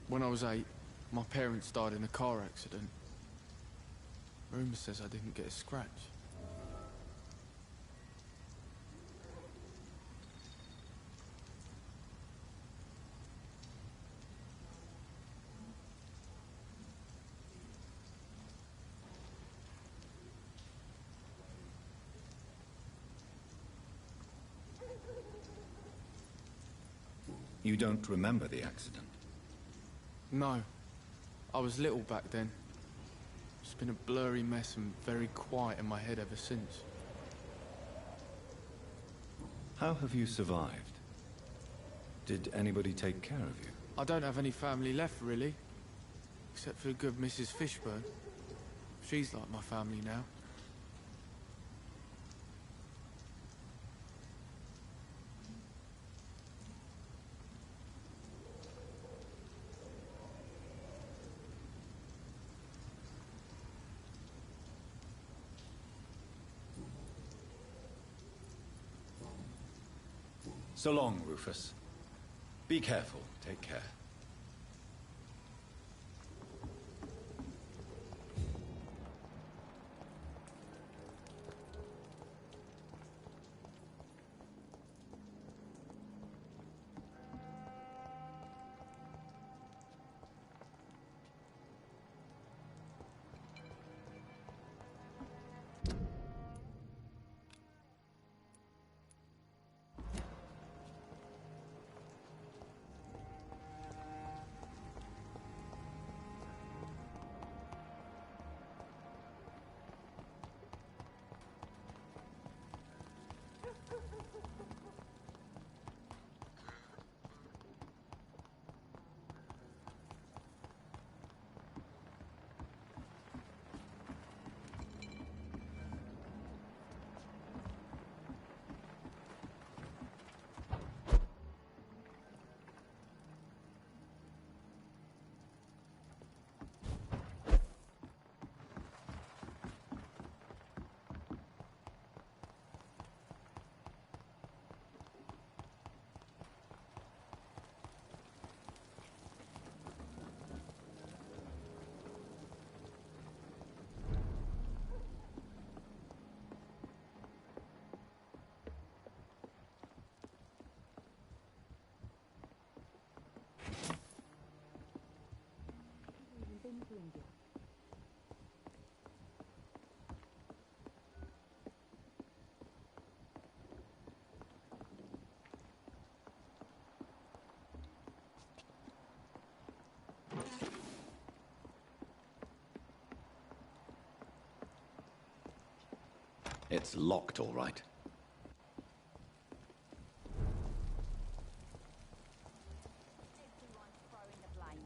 When I was 8, my parents died in a car accident. Rumour says I didn't get a scratch. You don't remember the accident? No. I was little back then. It's been a blurry mess and very quiet in my head ever since. How have you survived? Did anybody take care of you? I don't have any family left, really. Except for the good Mrs. Fishburne. She's like my family now. So long, Rufus. Be careful. Take care. It's locked, all right. Everyone's throwing the blame.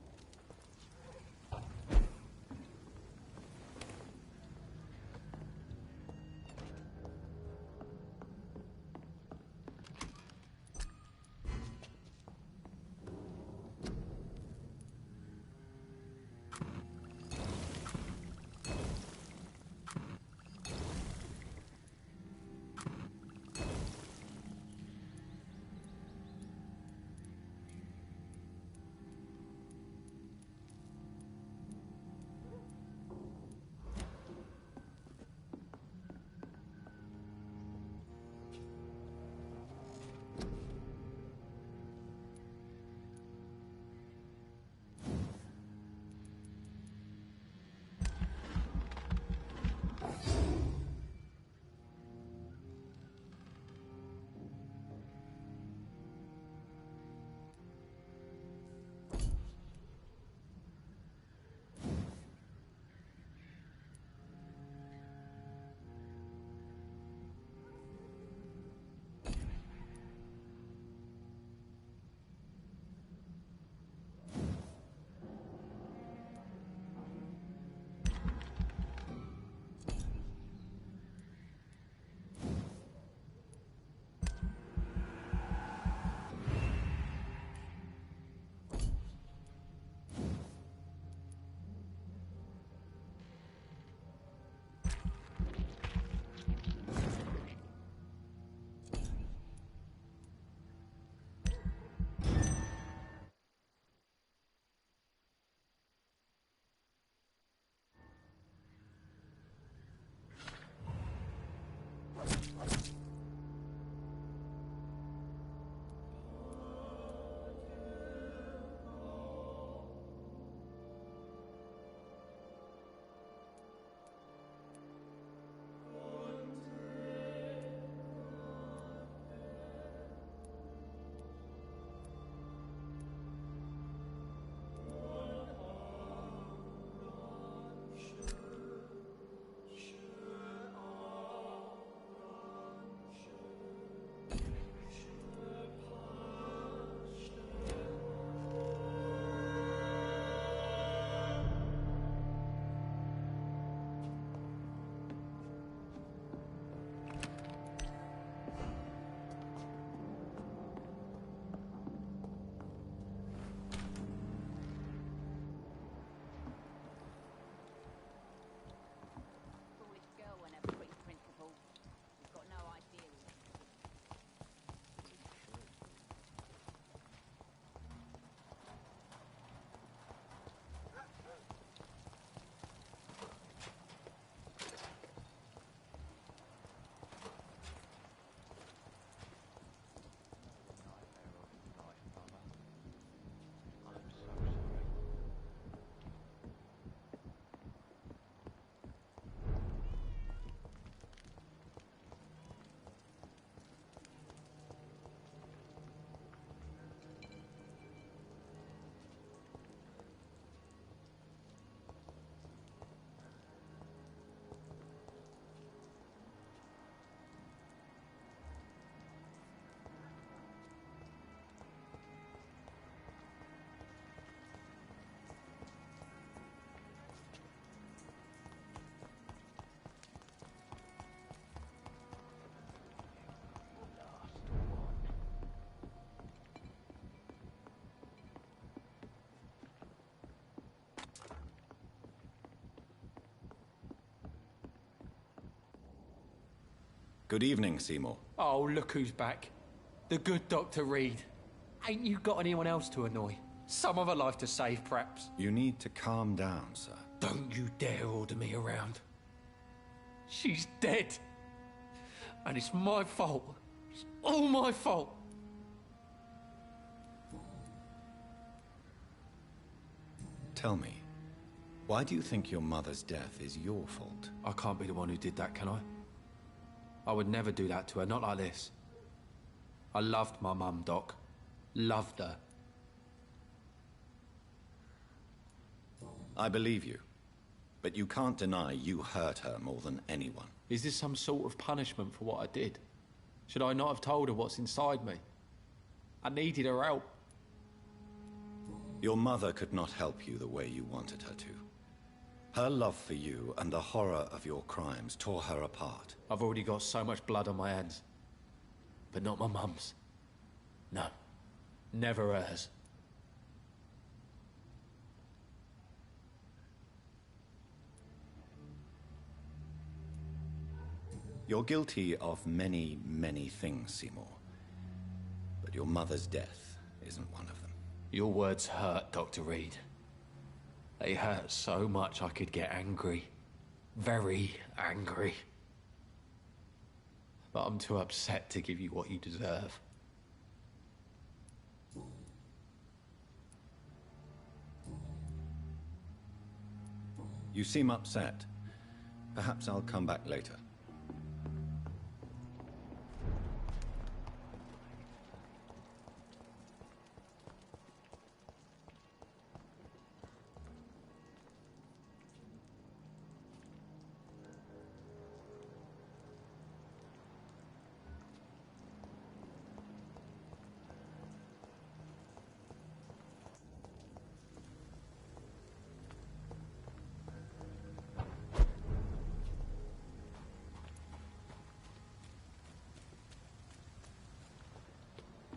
Good evening, Seymour. Oh, look who's back. The good Dr. Reed. Ain't you got anyone else to annoy? Some other life to save, perhaps? You need to calm down, sir. Don't you dare order me around. She's dead. And it's my fault. It's all my fault. Tell me, why do you think your mother's death is your fault? I can't be the one who did that, can I? I would never do that to her, not like this. I loved my mum, Doc. Loved her. I believe you. But you can't deny you hurt her more than anyone. Is this some sort of punishment for what I did? Should I not have told her what's inside me? I needed her help. Your mother could not help you the way you wanted her to. Her love for you and the horror of your crimes tore her apart. I've already got so much blood on my hands. But not my mum's. No. Never hers. You're guilty of many, many things, Seymour. But your mother's death isn't one of them. Your words hurt, Dr. Reed. They hurt so much I could get angry. Very angry. But I'm too upset to give you what you deserve. You seem upset. Perhaps I'll come back later.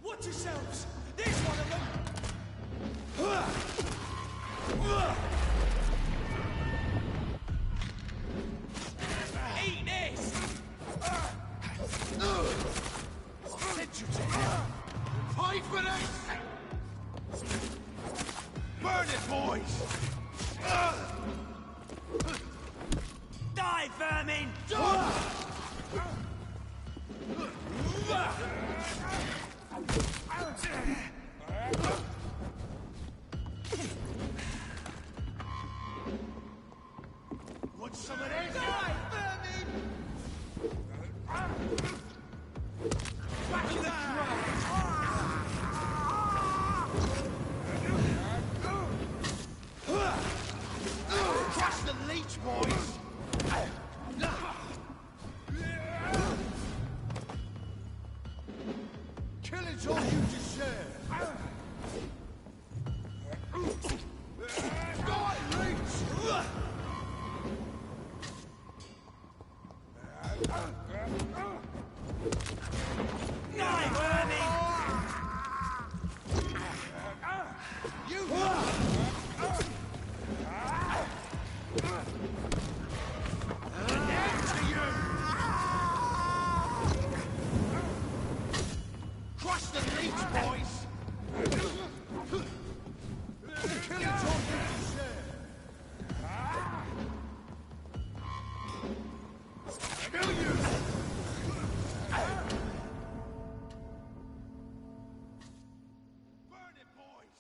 Watch yourselves! There's one of them! Eat this! I sent you to hell! Pay for this! Burn it, boys! Die, vermin! Want some of this? Die, vermin! Back in the Crush the leech, boys! Killing's all you deserve! Die, leech! Die, vermin! Crush the leech, boys! Killing's all you deserve! Kill you! Burn it, boys!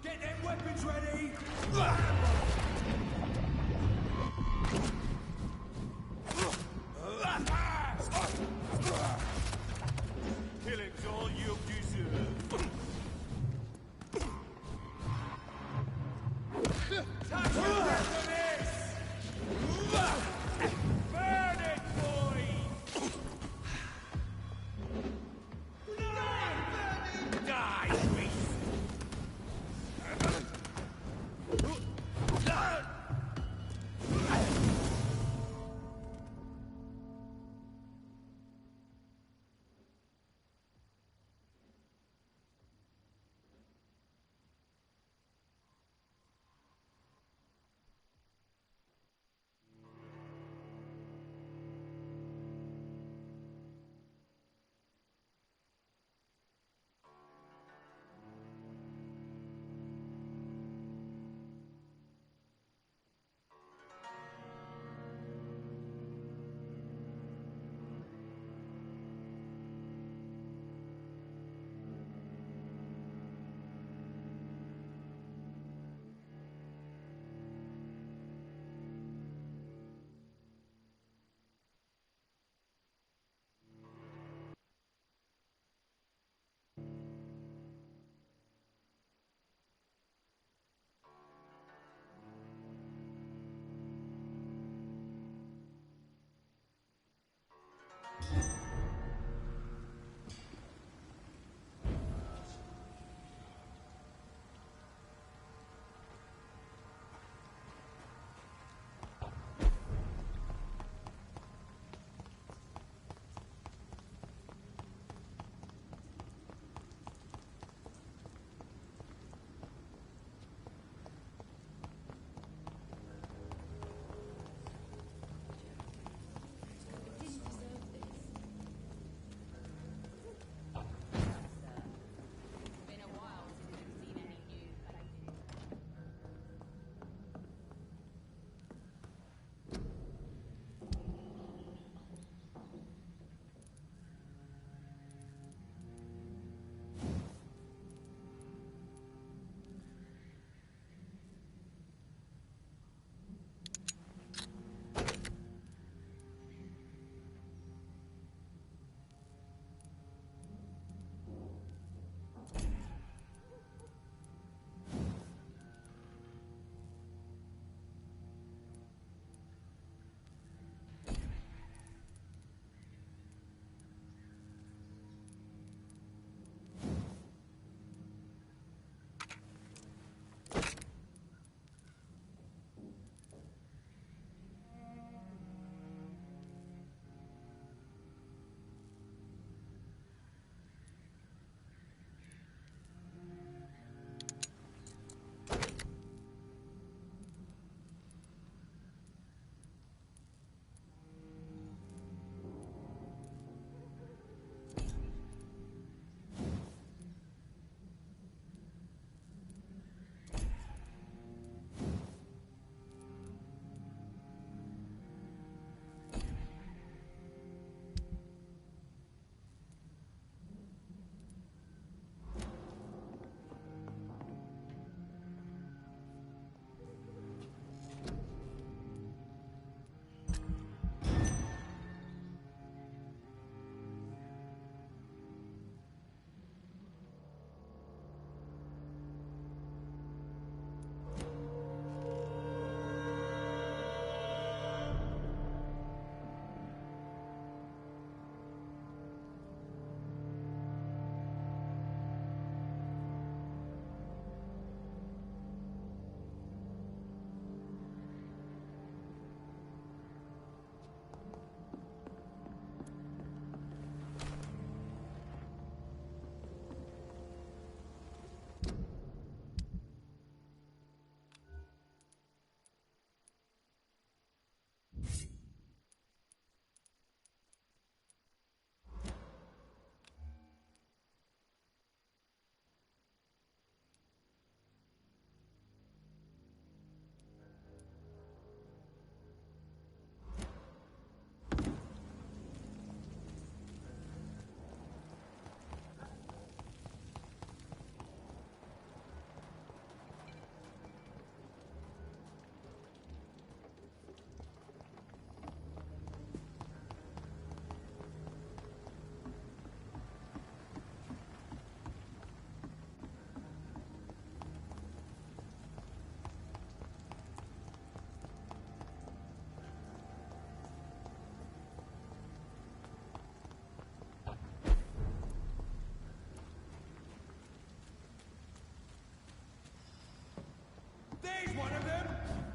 Get them weapons ready! Killing's all you deserve. Touch your death for this! Burn it, boy! Die, beast!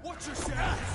Watch yourself!